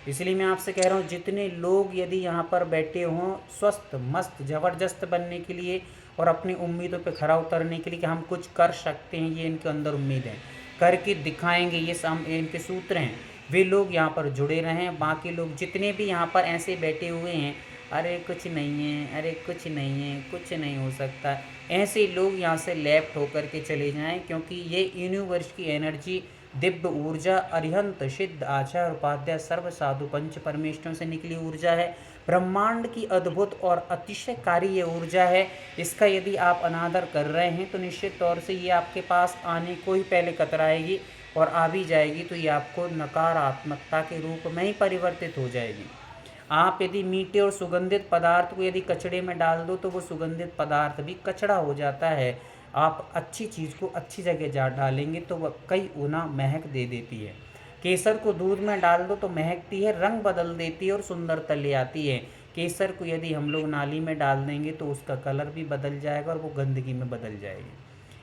इसलिए मैं आपसे कह रहा हूँ, जितने लोग यदि यहाँ पर बैठे हों स्वस्थ मस्त ज़बरदस्त बनने के लिए और अपनी उम्मीदों पे खरा उतरने के लिए कि हम कुछ कर सकते हैं, ये इनके अंदर उम्मीद है, करके दिखाएंगे, ये इनके सूत्र हैं, वे लोग यहाँ पर जुड़े रहें। बाकी लोग जितने भी यहाँ पर ऐसे बैठे हुए हैं, अरे कुछ नहीं है, अरे कुछ नहीं है, कुछ नहीं हो सकता, ऐसे लोग यहाँ से लेफ्ट होकर के चले जाएं, क्योंकि ये यूनिवर्स की एनर्जी, दिव्य ऊर्जा, अरिहंत सिद्ध आचार्य उपाध्याय सर्व साधु पंच परमेश्वरों से निकली ऊर्जा है। ब्रह्मांड की अद्भुत और अतिशयकारी ये ऊर्जा है। इसका यदि आप अनादर कर रहे हैं तो निश्चित तौर से ये आपके पास आने को ही पहले कतराएगी, और आ भी जाएगी तो ये आपको नकारात्मकता के रूप में ही परिवर्तित हो जाएगी। आप यदि मीठे और सुगंधित पदार्थ को यदि कचड़े में डाल दो तो वो सुगंधित पदार्थ भी कचड़ा हो जाता है। आप अच्छी चीज़ को अच्छी जगह जा डालेंगे तो वह कई गुना महक दे देती है। केसर को दूध में डाल दो तो महकती है, रंग बदल देती है और सुंदरता ले आती है। केसर को यदि हम लोग नाली में डाल देंगे तो उसका कलर भी बदल जाएगा और वो गंदगी में बदल जाएगी।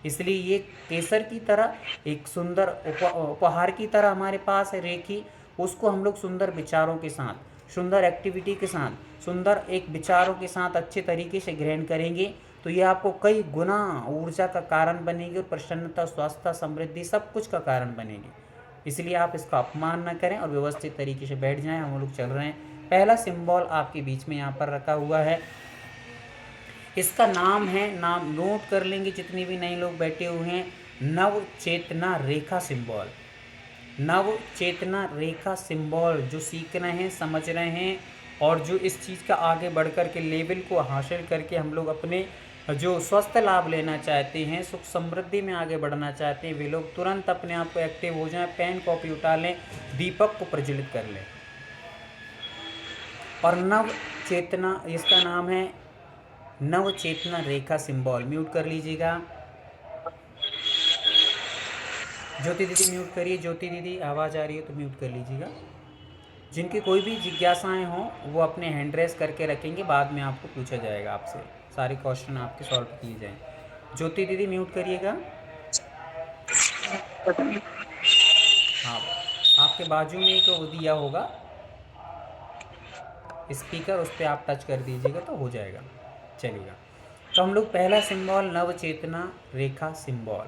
इसलिए ये केसर की तरह एक सुंदर उपहार की तरह हमारे पास है रेखी। उसको हम लोग सुंदर विचारों के साथ, सुंदर एक्टिविटी के साथ, सुंदर एक विचारों के साथ अच्छे तरीके से ग्रहण करेंगे तो ये आपको कई गुना ऊर्जा का कारण बनेगी, और प्रसन्नता, स्वास्थ्य, समृद्धि सब कुछ का कारण बनेगी। इसलिए आप इसका अपमान न करें और व्यवस्थित तरीके से बैठ जाएं। हम लोग चल रहे हैं। पहला सिंबल आपके बीच में यहाँ पर रखा हुआ है, इसका नाम है, नाम नोट कर लेंगे जितने भी नए लोग बैठे हुए हैं, नव चेतना रेखा सिंबल। नव चेतना रेखा सिंबल जो सीख रहे हैं, समझ रहे हैं, और जो इस चीज़ का आगे बढ़ कर के लेवल को हासिल करके हम लोग अपने जो स्वस्थ लाभ लेना चाहते हैं, सुख समृद्धि में आगे बढ़ना चाहते हैं, वे लोग तुरंत अपने आप को एक्टिव हो जाएं, पेन कॉपी उठा लें, दीपक को प्रज्वलित कर लें। और नव चेतना, इसका नाम है नव चेतना रेखा सिंबल। म्यूट कर लीजिएगा। ज्योति दीदी म्यूट करिए। ज्योति दीदी आवाज़ आ रही है तो म्यूट कर लीजिएगा। जिनकी कोई भी जिज्ञासाएं हों वो अपने हैंड रेस करके रखेंगे, बाद में आपको पूछा जाएगा, आपसे सारे क्वेश्चन आपके सॉल्व किए जाएं। ज्योति दीदी म्यूट करिएगा। हाँ, आपके बाजू में एक वो दिया होगा स्पीकर, उस पर आप टच कर दीजिएगा तो हो जाएगा, चलिएगा। तो हम लोग पहला सिंबल नव चेतना रेखा सिंबल,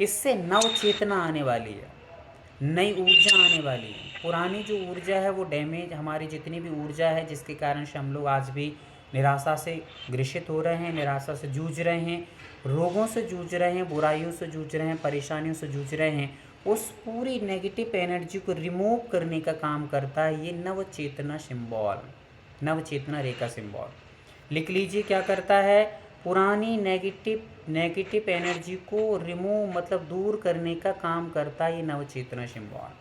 इससे नव चेतना आने वाली है, नई ऊर्जा आने वाली है। पुरानी जो ऊर्जा है वो डैमेज, हमारी जितनी भी ऊर्जा है जिसके कारण से हम लोग आज भी निराशा से ग्रसित हो रहे हैं, निराशा से जूझ रहे हैं, रोगों से जूझ रहे हैं, बुराइयों से जूझ रहे हैं, परेशानियों से जूझ रहे हैं, उस पूरी नेगेटिव एनर्जी को रिमूव करने का काम करता है ये नव चेतना सिंबल, नव चेतना रेखा सिंबल। लिख लीजिए क्या करता है, पुरानी नेगेटिव एनर्जी को रिमूव मतलब दूर करने का काम करता है ये नवचेतना सिंबल।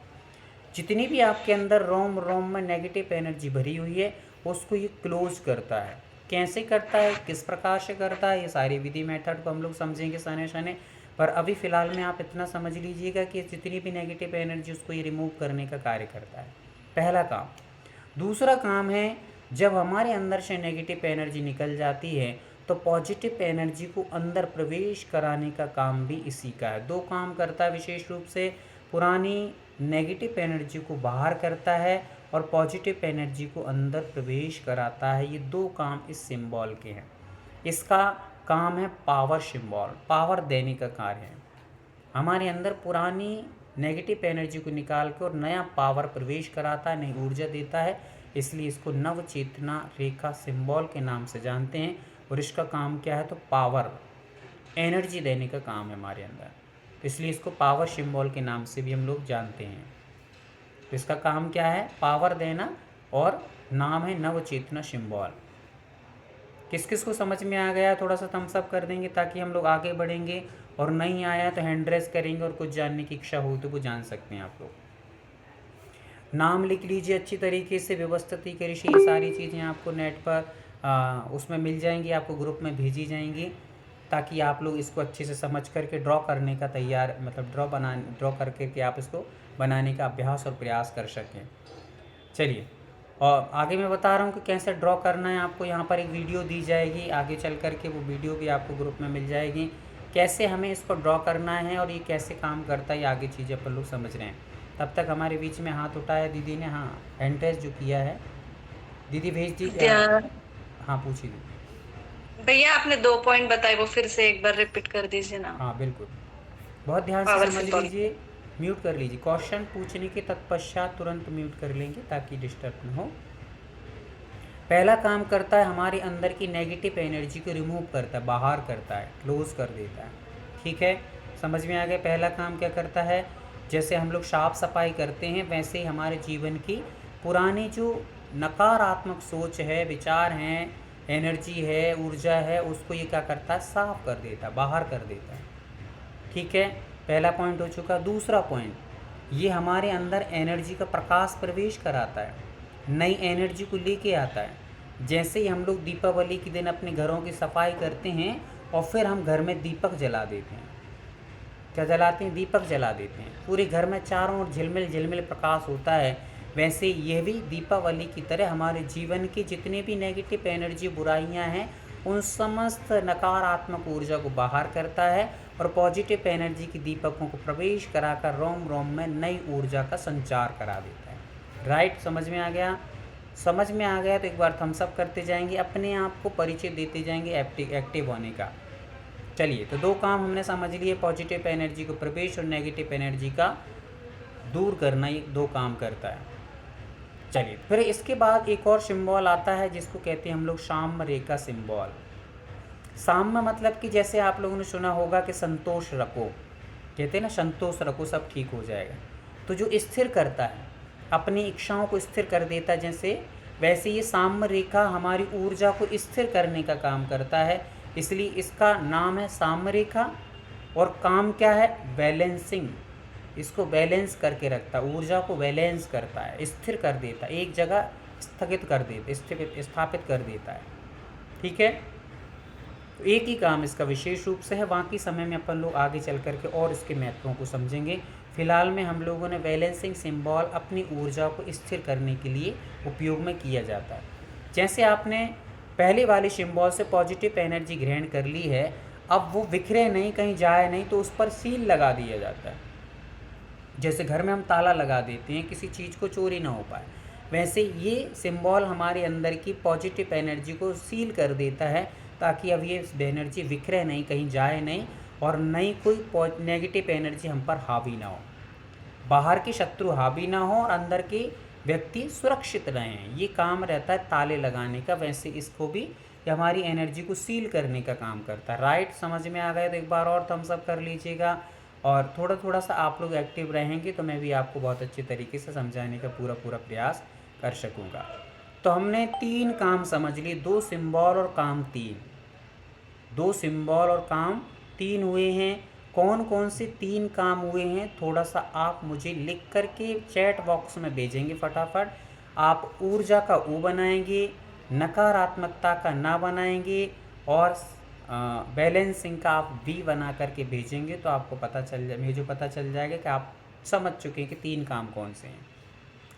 जितनी भी आपके अंदर रोम रोम में नेगेटिव एनर्जी भरी हुई है उसको ये क्लोज करता है। कैसे करता है, किस प्रकार से करता है, ये सारी विधि मेथड को हम लोग समझेंगे सने सने, पर अभी फ़िलहाल में आप इतना समझ लीजिएगा कि जितनी भी नेगेटिव एनर्जी उसको ये रिमूव करने का कार्य करता है, पहला काम। दूसरा काम है, जब हमारे अंदर से नेगेटिव एनर्जी निकल जाती है तो पॉजिटिव एनर्जी को अंदर प्रवेश कराने का काम भी इसी का है। दो काम करता है विशेष रूप से, पुरानी नेगेटिव एनर्जी को बाहर करता है और पॉजिटिव एनर्जी को अंदर प्रवेश कराता है। ये दो काम इस सिंबल के हैं। इसका काम है पावर सिंबल, पावर देने का कार्य है। हमारे अंदर पुरानी नेगेटिव एनर्जी को निकाल के और नया पावर प्रवेश कराता है, नई ऊर्जा देता है। इसलिए इसको नव चेतना रेखा सिंबल के नाम से जानते हैं। और इसका काम क्या है, तो पावर, एनर्जी देने का काम है हमारे अंदर, तो इसलिए इसको पावर सिंबल के नाम से भी हम लोग जानते हैं। तो इसका काम क्या है, पावर देना, और नाम है नव चेतना सिंबल। किस किस को समझ में आ गया, थोड़ा सा थम्स अप कर देंगे ताकि हम लोग आगे बढ़ेंगे, और नहीं आया तो हैंड रेस करेंगे, और कुछ जानने की इच्छा हो तो वो जान सकते हैं आप लोग। नाम लिख लीजिए अच्छी तरीके से, व्यवस्थित ही करिए। ये सारी चीज़ें आपको नेट पर उसमें मिल जाएंगी, आपको ग्रुप में भेजी जाएंगी, ताकि आप लोग इसको अच्छे से समझ करके ड्रॉ करने का तैयार, मतलब ड्रॉ करके आप इसको बनाने का अभ्यास और प्रयास कर सकें। चलिए, और आगे मैं बता रहा हूँ कि कैसे ड्रॉ करना है। आपको यहाँ पर एक वीडियो दी जाएगी, आगे चल करके वो वीडियो भी आपको ग्रुप में मिल जाएगी, कैसे हमें इसको ड्रॉ करना है और ये कैसे काम करता है, ये आगे चीज़ें अपन लोग समझ रहे हैं। तब तक हमारे बीच में हाथ उठाया दीदी ने, हाँ हैंड रेस जो किया है, दीदी भेज दीजिए। हाँ पूछिए दीदी। भैया आपने 2 पॉइंट बताए, वो फिर से एक बार रिपीट कर दीजिए ना। हाँ बिल्कुल, बहुत ध्यान से पावर समझ सिंबल। लीजिए। म्यूट कर लीजिए, क्वेश्चन पूछने के तत्पश्चात तुरंत म्यूट कर लेंगे ताकि डिस्टर्ब न हो। पहला काम करता है हमारे अंदर की नेगेटिव एनर्जी को रिमूव करता है, बाहर करता है, क्लोज कर देता है। ठीक है, समझ में आ गया। पहला काम क्या करता है, जैसे हम लोग साफ सफाई करते हैं, वैसे ही हमारे जीवन की पुरानी जो नकारात्मक सोच है, विचार हैं, एनर्जी है, ऊर्जा है, उसको ये क्या करता है, साफ कर देता है, बाहर कर देता है। ठीक है, पहला पॉइंट हो चुका। दूसरा पॉइंट, ये हमारे अंदर एनर्जी का प्रकाश प्रवेश कराता है, नई एनर्जी को लेके आता है। जैसे ही हम लोग दीपावली के दिन अपने घरों की सफाई करते हैं और फिर हम घर में दीपक जला देते हैं, क्या जलाते हैं, दीपक जला देते हैं, पूरे घर में चारों ओर झिलमिल झिलमिल प्रकाश होता है। वैसे यह भी दीपावली की तरह हमारे जीवन की जितने भी नेगेटिव एनर्जी, बुराइयां हैं, उन समस्त नकारात्मक ऊर्जा को बाहर करता है और पॉजिटिव एनर्जी की दीपकों को प्रवेश कराकर रोम रोम में नई ऊर्जा का संचार करा देता है। राइट, समझ में आ गया। समझ में आ गया तो एक बार थम्स अप करते जाएंगे, अपने आप को परिचय देते जाएंगे एक्टिव होने का। चलिए, तो 2 काम हमने समझ लिए, पॉजिटिव एनर्जी को प्रवेश और नेगेटिव एनर्जी का दूर करना, ये 2 काम करता है। चलिए, फिर इसके बाद एक और सिंबल आता है जिसको कहते हैं हम लोग साम्य रेखा सिंबल। साम्य मतलब कि जैसे आप लोगों ने सुना होगा कि संतोष रखो, कहते हैं ना, संतोष रखो सब ठीक हो जाएगा। तो जो स्थिर करता है, अपनी इच्छाओं को स्थिर कर देता है, जैसे वैसे ये साम्य रेखा हमारी ऊर्जा को स्थिर करने का काम करता है, इसलिए इसका नाम है साम्य रेखा। और काम क्या है, बैलेंसिंग, इसको बैलेंस करके रखता है, ऊर्जा को बैलेंस करता है, स्थिर कर देता है, एक जगह स्थगित कर देता, स्थापित कर देता है। ठीक है, तो एक ही काम इसका विशेष रूप से है, बाकी समय में अपन लोग आगे चल करके और इसके महत्वों को समझेंगे। फिलहाल में हम लोगों ने बैलेंसिंग सिंबल अपनी ऊर्जा को स्थिर करने के लिए उपयोग में किया जाता है। जैसे आपने पहले वाले सिंबल से पॉजिटिव एनर्जी ग्रहण कर ली है, अब वो बिखरे नहीं, कहीं जाए नहीं, तो उस पर सील लगा दिया जाता है। जैसे घर में हम ताला लगा देते हैं, किसी चीज़ को चोरी ना हो पाए, वैसे ये सिंबल हमारे अंदर की पॉजिटिव एनर्जी को सील कर देता है, ताकि अब ये एनर्जी बिखरे नहीं, कहीं जाए नहीं, और नई कोई नेगेटिव एनर्जी हम पर हावी ना हो, बाहर के शत्रु हावी ना हो और अंदर के व्यक्ति सुरक्षित रहें। ये काम रहता है ताले लगाने का, वैसे इसको भी हमारी एनर्जी को सील करने का काम करता है। राइट, समझ में आ गया तो एक बार और थम्स अप कर लीजिएगा। और थोड़ा थोड़ा सा आप लोग एक्टिव रहेंगे तो मैं भी आपको बहुत अच्छे तरीके से समझाने का पूरा प्रयास कर सकूँगा। तो हमने 3 काम समझ लिए, 2 सिंबल और काम 3, 2 सिंबल और काम 3 हुए हैं। कौन कौन से 3 काम हुए हैं, थोड़ा सा आप मुझे लिख करके चैट बॉक्स में भेजेंगे फटाफट। आप ऊर्जा का ऊ बनाएंगे, नकारात्मकता का ना बनाएंगे, और बैलेंसिंग का आप वी बना करके भेजेंगे, तो आपको पता चल जाएगा कि आप समझ चुके हैं कि 3 काम कौन से हैं।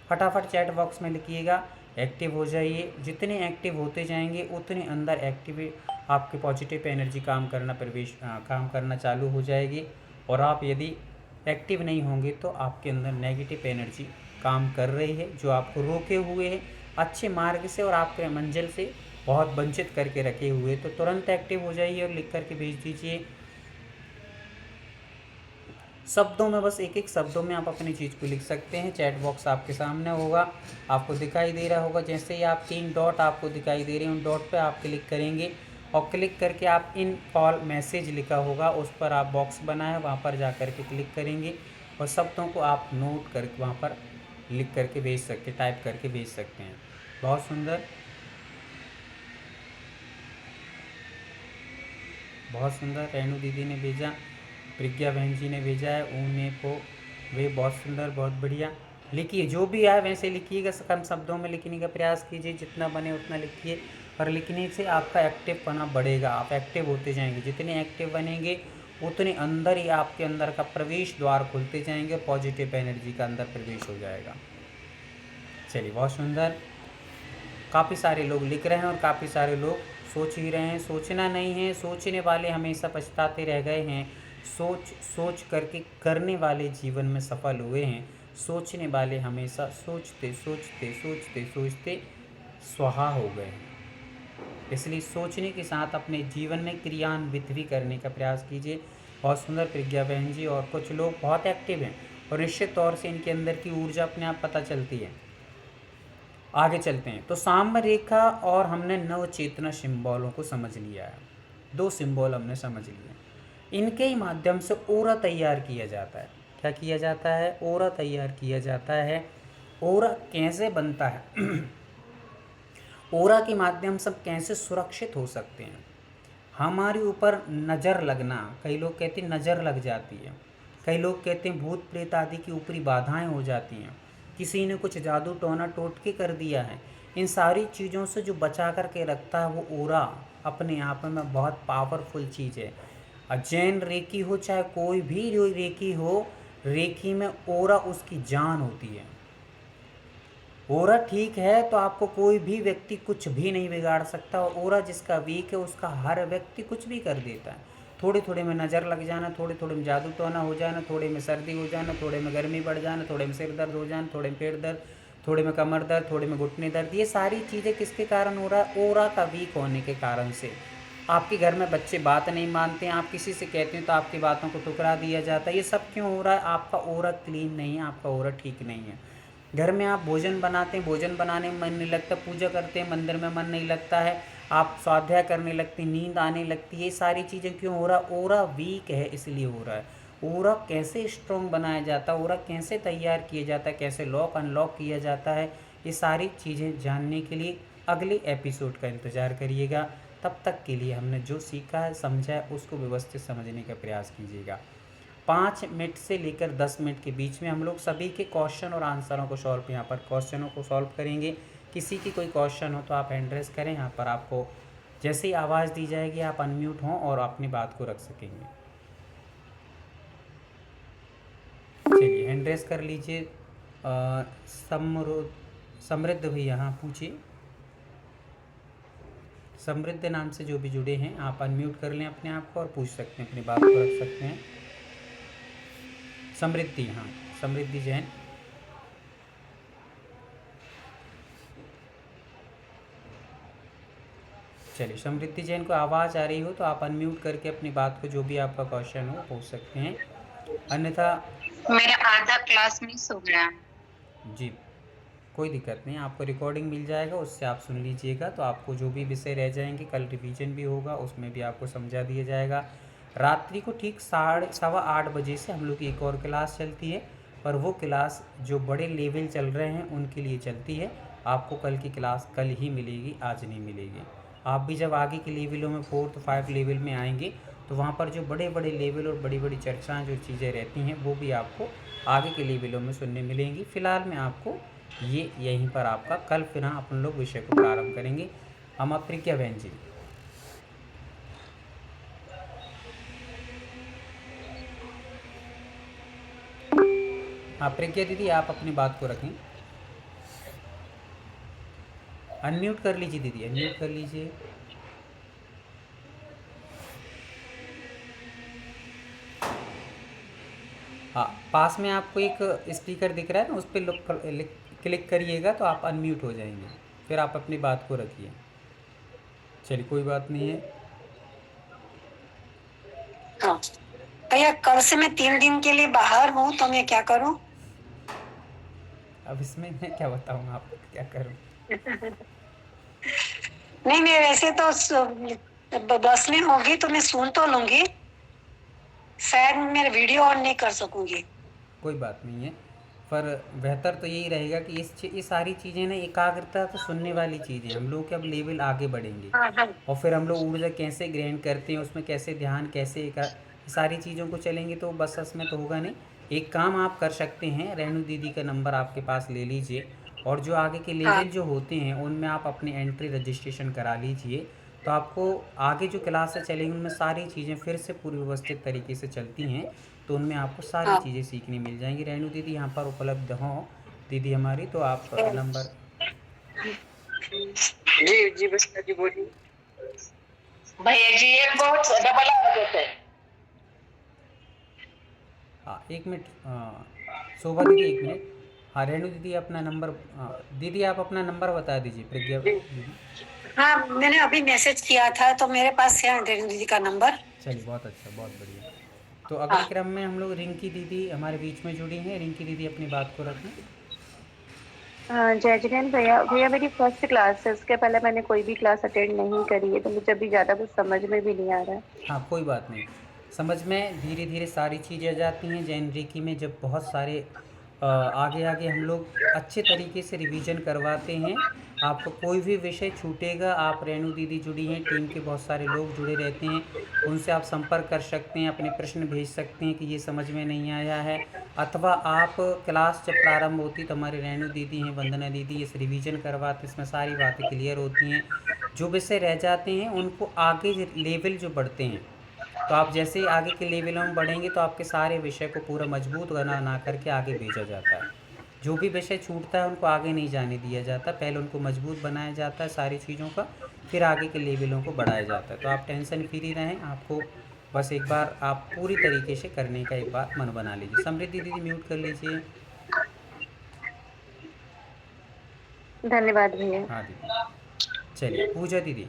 फटाफट चैट बॉक्स में लिखिएगा, एक्टिव हो जाइए। जितने एक्टिव होते जाएंगे उतने अंदर आपके पॉजिटिव एनर्जी काम करना चालू हो जाएगी। और आप यदि एक्टिव नहीं होंगे तो आपके अंदर नेगेटिव एनर्जी काम कर रही है, जो आपको रोके हुए है अच्छे मार्ग से और आपके मंजिल से बहुत वंचित करके रखे हुए। तो तुरंत एक्टिव हो जाइए और लिख करके भेज दीजिए। शब्दों में, बस एक एक शब्दों में आप अपनी चीज़ को लिख सकते हैं। चैट बॉक्स आपके सामने होगा, आपको दिखाई दे रहा होगा। जैसे ही आप 3 डॉट आपको दिखाई दे रहे हैं, उन डॉट पे आप क्लिक करेंगे और क्लिक करके आप इन कॉल मैसेज लिखा होगा, उस पर आप बॉक्स बनाए वहाँ पर जा कर के क्लिक करेंगे और शब्दों को आप नोट करके वहाँ पर लिख करके भेज सकते, टाइप करके भेज सकते हैं। बहुत सुंदर, बहुत सुंदर। रेणु दीदी ने भेजा, प्रज्ञा बहन जी ने भेजा है, ऊने को वे, बहुत सुंदर, बहुत बढ़िया। लिखिए, जो भी आए वैसे लिखिएगा, कम शब्दों में लिखने का प्रयास कीजिए, जितना बने उतना लिखिए। और लिखने से आपका एक्टिव पना बढ़ेगा, आप एक्टिव होते जाएंगे। जितने एक्टिव बनेंगे उतने अंदर ही आपके अंदर का प्रवेश द्वार खुलते जाएंगे, पॉजिटिव एनर्जी का अंदर प्रवेश हो जाएगा। चलिए, बहुत सुंदर। काफ़ी सारे लोग लिख रहे हैं और काफ़ी सारे लोग सोच ही रहे हैं। सोचना नहीं है, सोचने वाले हमेशा पछताते रह गए हैं। सोच करके करने वाले जीवन में सफल हुए हैं। सोचने वाले हमेशा सोचते सोचते सोचते सोचते स्वाहा हो गए हैं। इसलिए सोचने के साथ अपने जीवन में क्रियान्वित भी करने का प्रयास कीजिए। बहुत सुंदर प्रज्ञा बहन जी। और कुछ लोग बहुत एक्टिव हैं और निश्चित तौर से इनके अंदर की ऊर्जा अपने आप पता चलती है। आगे चलते हैं। तो साम्य रेखा और हमने नव चेतना सिंबलों को समझ लिया है। 2 सिंबल हमने समझ लिए। इनके ही माध्यम से ओरा तैयार किया जाता है। क्या किया जाता है? ओरा तैयार किया जाता है। ओरा कैसे बनता है? ओरा के माध्यम से कैसे सुरक्षित हो सकते हैं? हमारे ऊपर नज़र लगना, कई लोग कहते हैं नज़र लग जाती है, कई लोग कहते हैं भूत प्रेत आदि की ऊपरी बाधाएं हो जाती हैं, किसी ने कुछ जादू टोना टोटके कर दिया है। इन सारी चीज़ों से जो बचा कर के रखता है वो ओरा अपने आप में बहुत पावरफुल चीज़ है। जैन रेकी हो चाहे कोई भी रेकी हो, रेकी में ओरा उसकी जान होती है। ओरा ठीक है तो आपको कोई भी व्यक्ति कुछ भी नहीं बिगाड़ सकता। और ओरा जिसका वीक है उसका हर व्यक्ति कुछ भी कर देता है। थोड़े थोड़े में नज़र लग जाना, थोड़े थोड़े में जादू टोना हो जाना, थोड़े में सर्दी हो जाना, थोड़े में गर्मी बढ़ जाना, थोड़े में सिर दर्द हो जाना, थोड़े में पेट दर्द, थोड़े में कमर दर्द, थोड़े में घुटने दर्द। ये सारी चीज़ें किसके कारण हो रहा है? ओरा का वीक होने के कारण से। आपके घर में बच्चे बात नहीं मानते हैं, आप किसी से कहते हैं तो आपकी बातों को ठुकरा दिया जाता है। ये सब क्यों हो रहा है? आपका ओरा क्लीन नहीं है, आपका ओरा ठीक नहीं है। घर में आप भोजन बनाते हैं, भोजन बनाने में मन नहीं लगता, पूजा करते हैं मंदिर में मन नहीं लगता है, आप स्वाध्याय करने लगते, नींद आने लगती है। ये सारी चीज़ें क्यों हो रहा? ओरा वीक है इसलिए हो रहा है। ओरा कैसे स्ट्रॉन्ग बनाया जाता है, ओरा कैसे तैयार किया जाता है, कैसे लॉक अनलॉक किया जाता है, ये सारी चीज़ें जानने के लिए अगले एपिसोड का इंतज़ार करिएगा। तब तक के लिए हमने जो सीखा है समझा है उसको व्यवस्थित समझने का प्रयास कीजिएगा। 5 मिनट से लेकर 10 मिनट के बीच में हम लोग सभी के क्वेश्चन और आंसरों को सॉल्व, यहाँ पर क्वेश्चनों को सॉल्व करेंगे। किसी की कोई क्वेश्चन हो तो आप हैंड रेस करें, यहाँ पर आपको जैसे ही आवाज़ दी जाएगी आप अनम्यूट हों और अपनी बात को रख सकेंगे। चलिए हैंड रेस कर लीजिए। समृद्ध भैया, हाँ पूछिए। समृद्ध नाम से जो भी जुड़े हैं आप अनम्यूट कर लें अपने आप को और पूछ सकते हैं, अपनी बात को रख सकते हैं। समृद्धि, हाँ समृद्धि जैन। चलिए, समृद्धि जैन को आवाज़ आ रही हो तो आप अनम्यूट करके अपनी बात को, जो भी आपका क्वेश्चन हो पूछ सकते हैं, अन्यथा मेरा आधा क्लास मिस हो गया। जी कोई दिक्कत नहीं, आपको रिकॉर्डिंग मिल जाएगा, उससे आप सुन लीजिएगा। तो आपको जो भी विषय रह जाएंगे कल रिवीजन भी होगा, उसमें भी आपको समझा दिया जाएगा। रात्रि को ठीक 8:15 बजे से हम लोग की एक और क्लास चलती है, और वो क्लास जो बड़े लेवल चल रहे हैं उनके लिए चलती है। आपको कल की क्लास कल ही मिलेगी, आज नहीं मिलेगी। आप भी जब आगे के लेवलों में 4 to 5 लेवल में आएंगे तो वहाँ पर जो बड़े बड़े लेवल और बड़ी बड़ी चर्चाएँ जो चीज़ें रहती हैं वो भी आपको आगे के लेवलों में सुनने मिलेंगी। फ़िलहाल में आपको ये यहीं पर आपका कल फिर अपन लोग विषय को प्रारंभ करेंगे। हम प्रज्ञा बहन जी। हाँ प्रज्ञा दीदी, आप अपनी बात को रखें, अनम्यूट कर लीजिए दीदी, अनम्यूट कर लीजिए। हाँ, पास में आपको एक स्पीकर दिख रहा है ना, उस पर क्लिक करिएगा तो आप अनम्यूट हो जाएंगे, फिर आप अपनी बात को रखिए। चलिए कोई बात नहीं है। हाँ भैया कल से मैं 3 दिन के लिए बाहर हूँ, तो मैं क्या करूँ? अब इसमें मैं क्या बताऊँ आपको, क्या करूँ? नहीं, मैं वैसे तो बस में होगी तो मैं सुन तो लूंगी, शायद मैं वीडियो ऑन नहीं कर सकूंगी। कोई बात नहीं है, पर बेहतर तो यही रहेगा कि ये सारी चीज़ें ना, एकाग्रता तो सुनने वाली चीज़ें हैं। हम लोग के अब लेवल आगे बढ़ेंगे, हाँ हाँ और फिर हम लोग ऊर्जा कैसे ग्रहण करते हैं, उसमें कैसे ध्यान, कैसे ये सारी चीज़ों को चलेंगे, तो बस में तो होगा नहीं। एक काम आप कर सकते हैं, रेणु दीदी का नंबर आपके पास ले लीजिए, और जो आगे के हाँ लेवल जो होते हैं उनमें आप अपनी एंट्री रजिस्ट्रेशन करा लीजिए। तो आपको आगे जो क्लासें चलेंगी उनमें सारी चीज़ें फिर से पूरी व्यवस्थित तरीके से चलती हैं, तो उनमें आपको सारी हाँ। चीज़ें सीखने मिल जाएंगी। रेणु दीदी यहाँ पर उपलब्ध हों दीदी हमारी, तो आप नंबर। जी जी बस जी बोलिए। भैया जी एक बहुत डबल आवाज होता है। हाँ, एक मिनट, शोभा दीदी एक मिनट। हाँ, रेणु दीदी अपना नंबर, दीदी आप अपना नंबर बता दीजिए, प्रज्ञा जी दीदी। हाँ, मैंने अभी मैसेज किया था तो मेरे पास है रेणु दीदी का नंबर। चलिए, बहुत अच्छा, बहुत बढ़िया। तो अगले हाँ क्रम में हम लोग रिंकी दीदी हमारे बीच में जुड़ी हैं। रिंकी दीदी अपनी बात को रखें। हाँ, जय जिनेन्द्र भैया। भैया मेरी फर्स्ट क्लास है, उसके पहले मैंने कोई भी क्लास अटेंड नहीं करी है, तो मुझे अभी ज़्यादा कुछ समझ में भी नहीं आ रहा है। हाँ, कोई बात नहीं, समझ में धीरे धीरे सारी चीज़ें आ जाती हैं। जैन रीकी में जब बहुत सारे आगे आगे हम लोग अच्छे तरीके से रिवीजन करवाते हैं, आपको कोई भी विषय छूटेगा, आप रेणु दीदी जुड़ी हैं, टीम के बहुत सारे लोग जुड़े रहते हैं, उनसे आप संपर्क कर सकते हैं, अपने प्रश्न भेज सकते हैं कि ये समझ में नहीं आया है, अथवा आप क्लास जब प्रारंभ होती तो हमारे रेणु दीदी हैं, वंदना दीदी, इस रिवीजन करवाते, इसमें सारी बातें क्लियर होती हैं। जो विषय रह जाते हैं उनको आगे लेवल जो बढ़ते हैं, तो आप जैसे ही आगे के लेवलों में बढ़ेंगे तो आपके सारे विषय को पूरा मजबूत बना करके आगे भेजा जाता है। जो भी विषय छूटता है उनको आगे नहीं जाने दिया जाता, पहले उनको मजबूत बनाया जाता है सारी चीज़ों का, फिर आगे के लेवलों को बढ़ाया जाता है। तो आप टेंशन फ्री रहें, आपको बस एक बार आप पूरी तरीके से करने का एक बार मन बना लीजिए। समृद्धि दीदी म्यूट कर लीजिए। धन्यवाद भैया। हाँ दीदी, चलिए पूजा दीदी।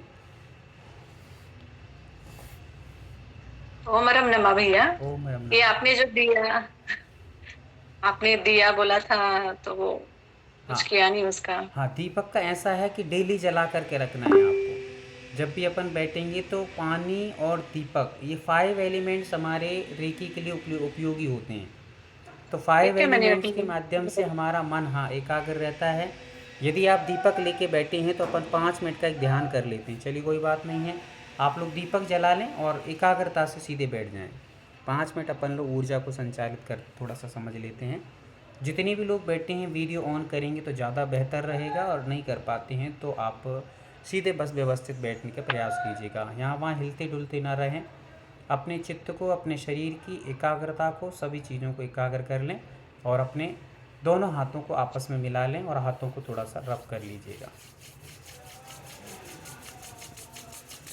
ओम रम नमा भैया। ओम मैडम ये नमः। आपने जो दिया, आपने दिया बोला था, तो वो कुछ हाँ किया नहीं उसका। हाँ, दीपक का ऐसा है कि डेली जला करके रखना है आपको। जब भी अपन बैठेंगे तो पानी और दीपक, ये 5 एलिमेंट्स हमारे रेकी के लिए उपयोगी होते हैं। तो 5 ठीक है, मैंने एलिमेंट्स अभी। के माध्यम से हमारा मन, हाँ, एकाग्र रहता है। यदि आप दीपक लेके बैठे हैं तो अपन 5 मिनट का एक ध्यान कर लेते हैं। चलिए, कोई बात नहीं है, आप लोग दीपक जला लें और एकाग्रता से सीधे बैठ जाएं। 5 मिनट अपन लोग ऊर्जा को संचालित कर थोड़ा सा समझ लेते हैं। जितने भी लोग बैठे हैं वीडियो ऑन करेंगे तो ज़्यादा बेहतर रहेगा, और नहीं कर पाते हैं तो आप सीधे बस व्यवस्थित बैठने का प्रयास कीजिएगा। यहाँ वहाँ हिलते डुलते ना रहें। अपने चित्त को, अपने शरीर की एकाग्रता को, सभी चीज़ों को एकाग्र कर लें, और अपने दोनों हाथों को आपस में मिला लें और हाथों को थोड़ा सा रब कर लीजिएगा।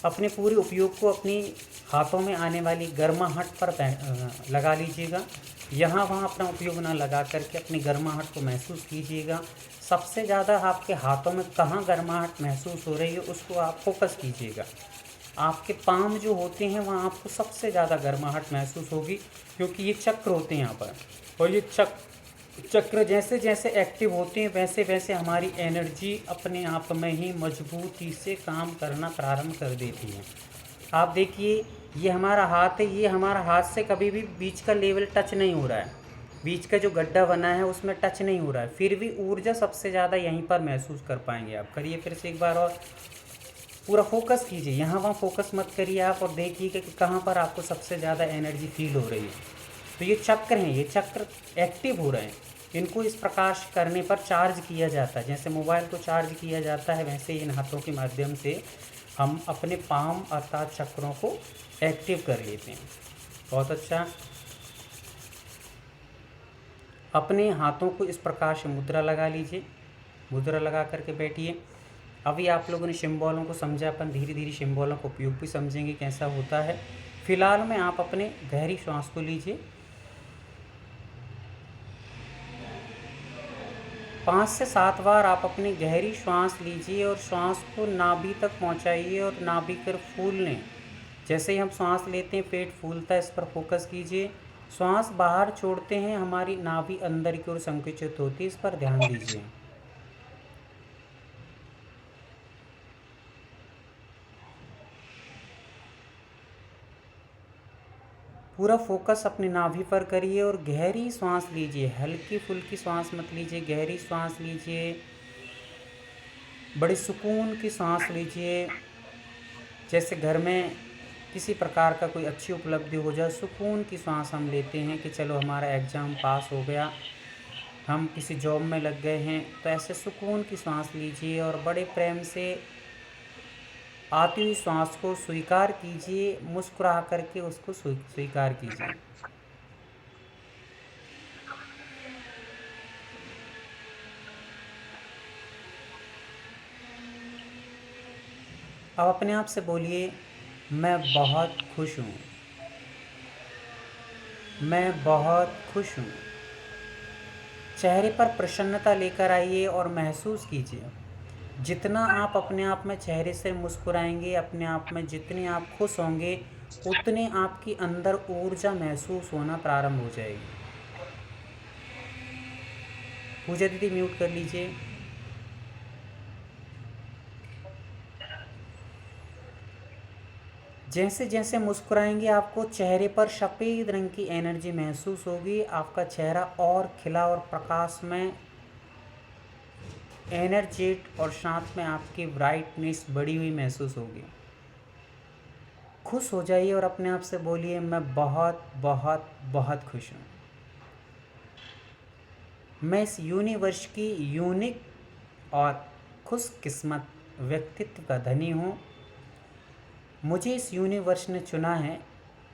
अपने पूरे उपयोग को अपनी हाथों में आने वाली गर्माहट पर लगा लीजिएगा। यहाँ वहाँ अपना उपयोग ना लगा करके अपनी गर्माहट को महसूस कीजिएगा। सबसे ज़्यादा आपके हाथों में कहाँ गर्माहट महसूस हो रही है उसको आप फोकस कीजिएगा। आपके पाम जो होते हैं वहाँ आपको सबसे ज़्यादा गर्माहट महसूस होगी, क्योंकि ये चक्र होते हैं यहाँ पर, और ये चक्र जैसे जैसे एक्टिव होते हैं वैसे वैसे हमारी एनर्जी अपने आप में ही मजबूती से काम करना प्रारंभ कर देती है। आप देखिए, ये हमारा हाथ है, ये हमारा हाथ से कभी भी बीच का लेवल टच नहीं हो रहा है, बीच का जो गड्ढा बना है उसमें टच नहीं हो रहा है, फिर भी ऊर्जा सबसे ज़्यादा यहीं पर महसूस कर पाएंगे आप। करिए फिर से एक बार, और पूरा फोकस कीजिए, यहाँ वहाँ फोकस मत करिए आप, और देखिए कि कहाँ पर आपको सबसे ज़्यादा एनर्जी फील हो रही है। तो ये चक्र हैं, ये चक्र एक्टिव हो रहे हैं, इनको इस प्रकार करने पर चार्ज किया जाता है। जैसे मोबाइल को चार्ज किया जाता है, वैसे इन हाथों के माध्यम से हम अपने पाम अर्थात चक्रों को एक्टिव कर लेते हैं। बहुत अच्छा। अपने हाथों को इस प्रकार से मुद्रा लगा लीजिए, मुद्रा लगा करके बैठिए। अभी आप लोगों ने सिम्बॉलों को समझा, अपन धीरे धीरे सिम्बॉलों का उपयोग भी समझेंगे कैसा होता है। फिलहाल में आप अपने गहरी श्वास को लीजिए, 5 से 7 बार आप अपनी गहरी श्वास लीजिए और श्वास को नाभि तक पहुंचाइए और नाभि कर फूल लें। जैसे ही हम सांस लेते हैं पेट फूलता है, इस पर फोकस कीजिए। श्वास बाहर छोड़ते हैं, हमारी नाभि अंदर की ओर संकुचित होती है, इस पर ध्यान दीजिए। पूरा फोकस अपनी नाभि पर करिए और गहरी सांस लीजिए। हल्की फुल्की सांस मत लीजिए, गहरी सांस लीजिए, बड़े सुकून की सांस लीजिए। जैसे घर में किसी प्रकार का कोई अच्छी उपलब्धि हो जाए, सुकून की सांस हम लेते हैं कि चलो हमारा एग्ज़ाम पास हो गया, हम किसी जॉब में लग गए हैं, तो ऐसे सुकून की सांस लीजिए और बड़े प्रेम से आती हुई सांस को स्वीकार कीजिए, मुस्कुरा करके उसको स्वीकार कीजिए। अब अपने आप से बोलिए, मैं बहुत खुश हूँ, मैं बहुत खुश हूँ। चेहरे पर प्रसन्नता लेकर आइए और महसूस कीजिए, जितना आप अपने आप में चेहरे से मुस्कुराएंगे, अपने आप में जितने आप खुश होंगे, उतने आपकी अंदर ऊर्जा महसूस होना प्रारंभ हो जाएगी। पूजा दीदी म्यूट कर लीजिए। जैसे जैसे मुस्कुराएंगे आपको चेहरे पर सफ़ेद रंग की एनर्जी महसूस होगी, आपका चेहरा और खिला और प्रकाश में एनर्जेट और साथ में आपकी ब्राइटनेस बढ़ी हुई महसूस होगी। खुश हो जाइए और अपने आप से बोलिए, मैं बहुत बहुत बहुत खुश हूँ। मैं इस यूनिवर्स की यूनिक और खुशकिस्मत व्यक्तित्व का धनी हूँ। मुझे इस यूनिवर्स ने चुना है।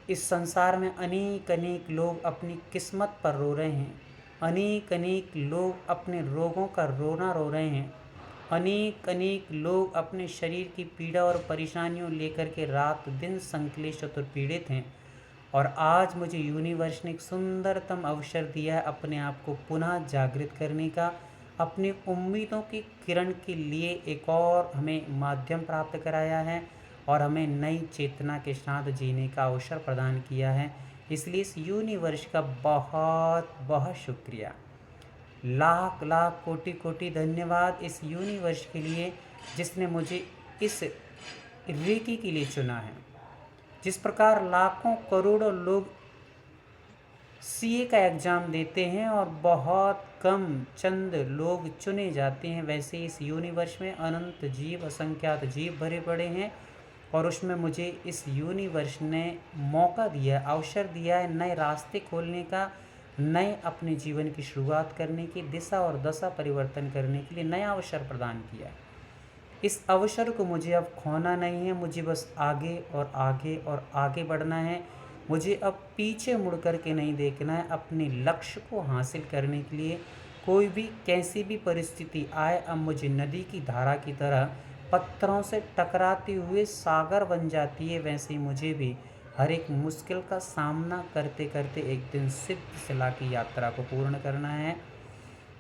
इस संसार में अनेक अनेक लोग अपनी किस्मत पर रो रहे हैं, अनेक अनेक लोग अपने रोगों का रोना रो रहे हैं, अनेक अनेक लोग अपने शरीर की पीड़ा और परेशानियों लेकर के रात दिन संकलेश चतुर पीड़ित हैं। और आज मुझे यूनिवर्स ने एक सुंदरतम अवसर दिया है अपने आप को पुनः जागृत करने का, अपनी उम्मीदों की किरण के लिए एक और हमें माध्यम प्राप्त कराया है और हमें नई चेतना के साथ जीने का अवसर प्रदान किया है। इसलिए इस यूनिवर्स का बहुत बहुत शुक्रिया, लाख लाख कोटि कोटि धन्यवाद इस यूनिवर्स के लिए जिसने मुझे इस रेकी के लिए चुना है। जिस प्रकार लाखों करोड़ों लोग सीए का एग्ज़ाम देते हैं और बहुत कम चंद लोग चुने जाते हैं, वैसे इस यूनिवर्स में अनंत जीव, असंख्यात जीव भरे पड़े हैं और उसमें मुझे इस यूनिवर्स ने मौका दिया, अवसर दिया है नए रास्ते खोलने का, नए अपने जीवन की शुरुआत करने की, दिशा और दशा परिवर्तन करने के लिए नया अवसर प्रदान किया। इस अवसर को मुझे अब खोना नहीं है, मुझे बस आगे और आगे और आगे बढ़ना है। मुझे अब पीछे मुड़ कर के नहीं देखना है। अपने लक्ष्य को हासिल करने के लिए कोई भी कैसी भी परिस्थिति आए, अब मुझे नदी की धारा की तरह पत्थरों से टकराते हुए सागर बन जाती है, वैसे ही मुझे भी हर एक मुश्किल का सामना करते करते एक दिन सिद्ध शिला की यात्रा को पूर्ण करना है।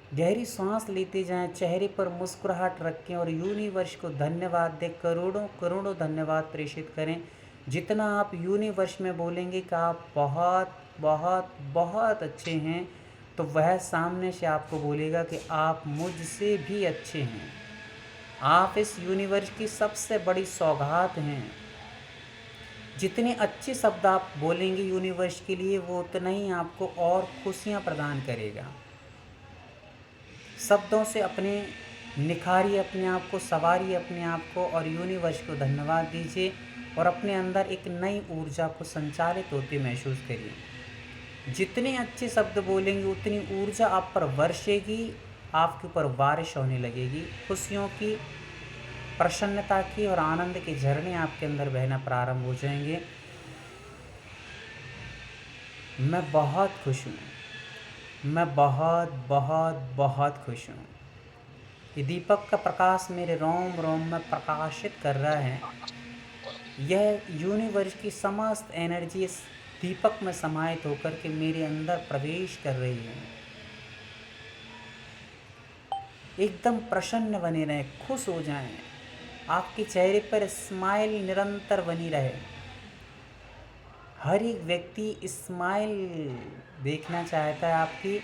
गहरी सांस लेते जाएं, चेहरे पर मुस्कुराहट रखें और यूनिवर्स को धन्यवाद दें, करोड़ों करोड़ों धन्यवाद प्रेषित करें। जितना आप यूनिवर्स में बोलेंगे कि आप बहुत बहुत बहुत अच्छे हैं, तो वह सामने से आपको बोलेगा कि आप मुझसे भी अच्छे हैं। आप इस यूनिवर्स की सबसे बड़ी सौगात हैं। जितने अच्छे शब्द आप बोलेंगे यूनिवर्स के लिए, वो उतना ही आपको और खुशियाँ प्रदान करेगा। शब्दों से अपने निखारिए अपने आप को, संवारिए अपने आप को और यूनिवर्स को धन्यवाद दीजिए और अपने अंदर एक नई ऊर्जा को संचालित होते महसूस करिए। जितने अच्छे शब्द बोलेंगे उतनी ऊर्जा आप पर वर्षेगी, आपके ऊपर बारिश होने लगेगी, खुशियों की, प्रसन्नता की और आनंद के झरने आपके अंदर बहना प्रारंभ हो जाएंगे। मैं बहुत खुश हूँ, मैं बहुत बहुत बहुत खुश हूँ। ये दीपक का प्रकाश मेरे रोम रोम में प्रकाशित कर रहा है। यह यूनिवर्स की समस्त एनर्जी इस दीपक में समाहित होकर के मेरे अंदर प्रवेश कर रही है। एकदम प्रसन्न बने रहें, खुश हो जाएं, आपके चेहरे पर स्माइल निरंतर बनी रहे। हर एक व्यक्ति स्माइल देखना चाहता है आपकी।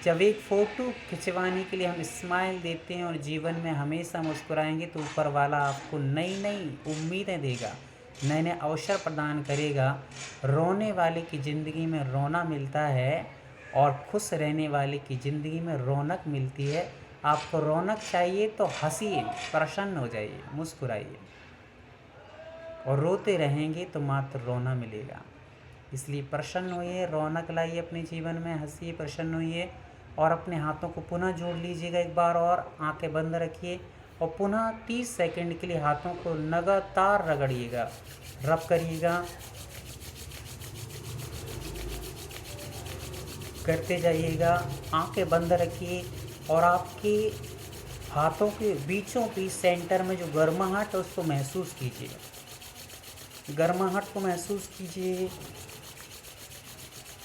जब एक फ़ोटो खिंचवाने के लिए हम स्माइल देते हैं और जीवन में हमेशा मुस्कुराएंगे तो ऊपर वाला आपको नई नई उम्मीदें देगा, नए नए अवसर प्रदान करेगा। रोने वाले की ज़िंदगी में रोना मिलता है और खुश रहने वाले की ज़िंदगी में रौनक मिलती है। आपको रौनक चाहिए तो हंसिए, प्रसन्न हो जाइए, मुस्कुराइए। और रोते रहेंगे तो मात्र रोना मिलेगा। इसलिए प्रसन्न होइए, रौनक लाइए अपने जीवन में, हंसिए, प्रसन्न होइए। और अपने हाथों को पुनः जोड़ लीजिएगा एक बार और, आंखें बंद रखिए और पुनः 30 सेकंड के लिए हाथों को लगातार रगड़िएगा, रब करिएगा, करते जाइएगा। आंखें बंद रखिए और आपके हाथों के बीचों बीच सेंटर में जो गर्माहट है उसको महसूस कीजिए। गर्माहट को महसूस कीजिए,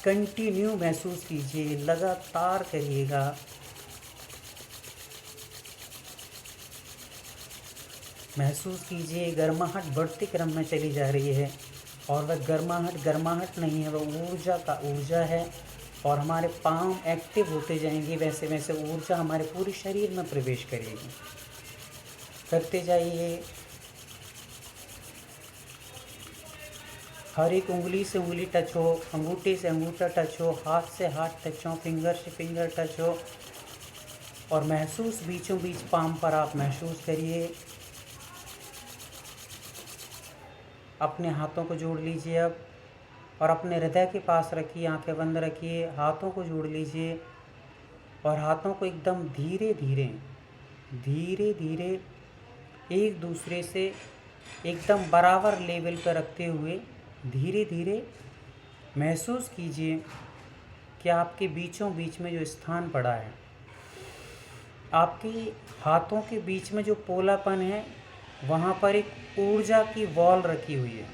कंटिन्यू महसूस कीजिए, लगातार करिएगा। महसूस कीजिए गर्माहट बढ़ते क्रम में चली जा रही है और वह गर्माहट नहीं है, वह ऊर्जा का ऊर्जा है। और हमारे पाँव एक्टिव होते जाएंगे, वैसे वैसे ऊर्जा हमारे पूरे शरीर में प्रवेश करेगी। करते जाइए। हर एक उंगली से उंगली टच हो, अंगूठे से अंगूठा टच हो, हाथ से हाथ टच हो, फिंगर से फिंगर टच हो। और महसूस बीचों बीच पाम पर आप महसूस करिए। अपने हाथों को जोड़ लीजिए अब और अपने हृदय के पास रखिए, आंखें बंद रखिए, हाथों को जोड़ लीजिए और हाथों को एकदम धीरे धीरे एक दूसरे से एकदम बराबर लेवल पर रखते हुए धीरे धीरे महसूस कीजिए कि आपके बीचों बीच में जो स्थान पड़ा है, आपके हाथों के बीच में जो पोलापन है, वहाँ पर एक ऊर्जा की बॉल रखी हुई है।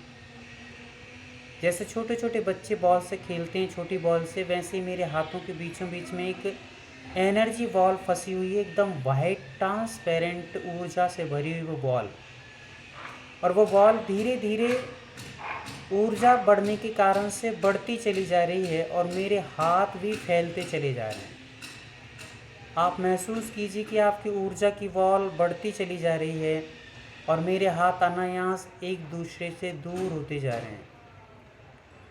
जैसे छोटे छोटे बच्चे बॉल से खेलते हैं, छोटी बॉल से, वैसे मेरे हाथों के बीचों बीच में एक एनर्जी बॉल फंसी हुई है, एकदम वाइट ट्रांसपेरेंट ऊर्जा से भरी हुई वो बॉल। और वो बॉल धीरे धीरे ऊर्जा बढ़ने के कारण से बढ़ती चली जा रही है और मेरे हाथ भी फैलते चले जा रहे हैं। आप महसूस कीजिए कि आपकी ऊर्जा की बॉल बढ़ती चली जा रही है और मेरे हाथ अनायास एक दूसरे से दूर होते जा रहे हैं।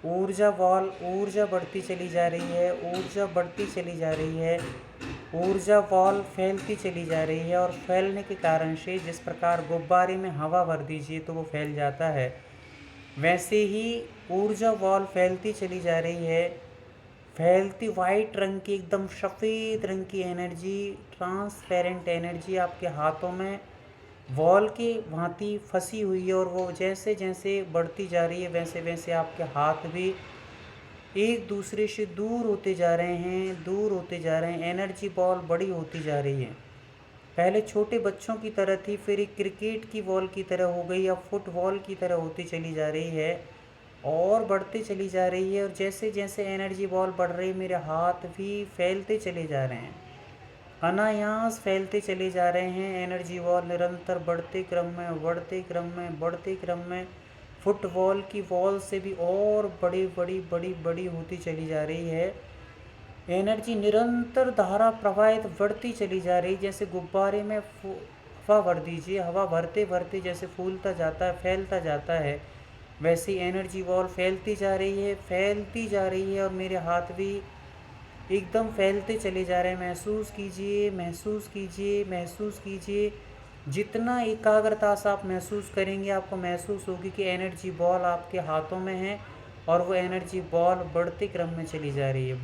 ऊर्जा बढ़ती चली जा रही है, ऊर्जा बढ़ती चली जा रही है, ऊर्जा बॉल फैलती चली जा रही है। और फैलने के कारण से जिस प्रकार गुब्बारे में हवा भर दीजिए तो वो फैल जाता है, वैसे ही ऊर्जा बॉल फैलती चली जा रही है। फैलती वाइट रंग की, एकदम सफ़ेद रंग की एनर्जी, ट्रांसपेरेंट एनर्जी आपके हाथों में बॉल के भांति फंसी हुई है। और वो जैसे जैसे बढ़ती जा रही है वैसे वैसे आपके हाथ भी एक दूसरे से दूर होते जा रहे हैं, एनर्जी बॉल बड़ी होती जा रही है। पहले छोटे बच्चों की तरह थी, फिर एक क्रिकेट की बॉल की तरह हो गई, अब फुटबॉल की तरह होती चली जा रही है और बढ़ते चली जा रही है। और जैसे जैसे एनर्जी बॉल बढ़ रही है, मेरे हाथ भी फैलते चले जा रहे हैं, अनायास फैलते चले जा रहे हैं। एनर्जी बॉल निरंतर बढ़ते क्रम में फुटबॉल की बॉल से भी और बड़ी होती चली जा रही है। एनर्जी निरंतर धारा प्रवाहित बढ़ती चली जा रही, जैसे गुब्बारे में हवा भर दीजिए, हवा भरते भरते जैसे फूलता जाता है, फैलता जाता है, वैसी एनर्जी बॉल फैलती जा रही है और मेरे हाथ भी एकदम फैलते चले जा रहे हैं। महसूस कीजिए। जितना एकाग्रता से आप महसूस करेंगे, आपको महसूस होगी कि एनर्जी बॉल आपके हाथों में है और वो एनर्जी बॉल बढ़ते क्रम में चली जा रही है,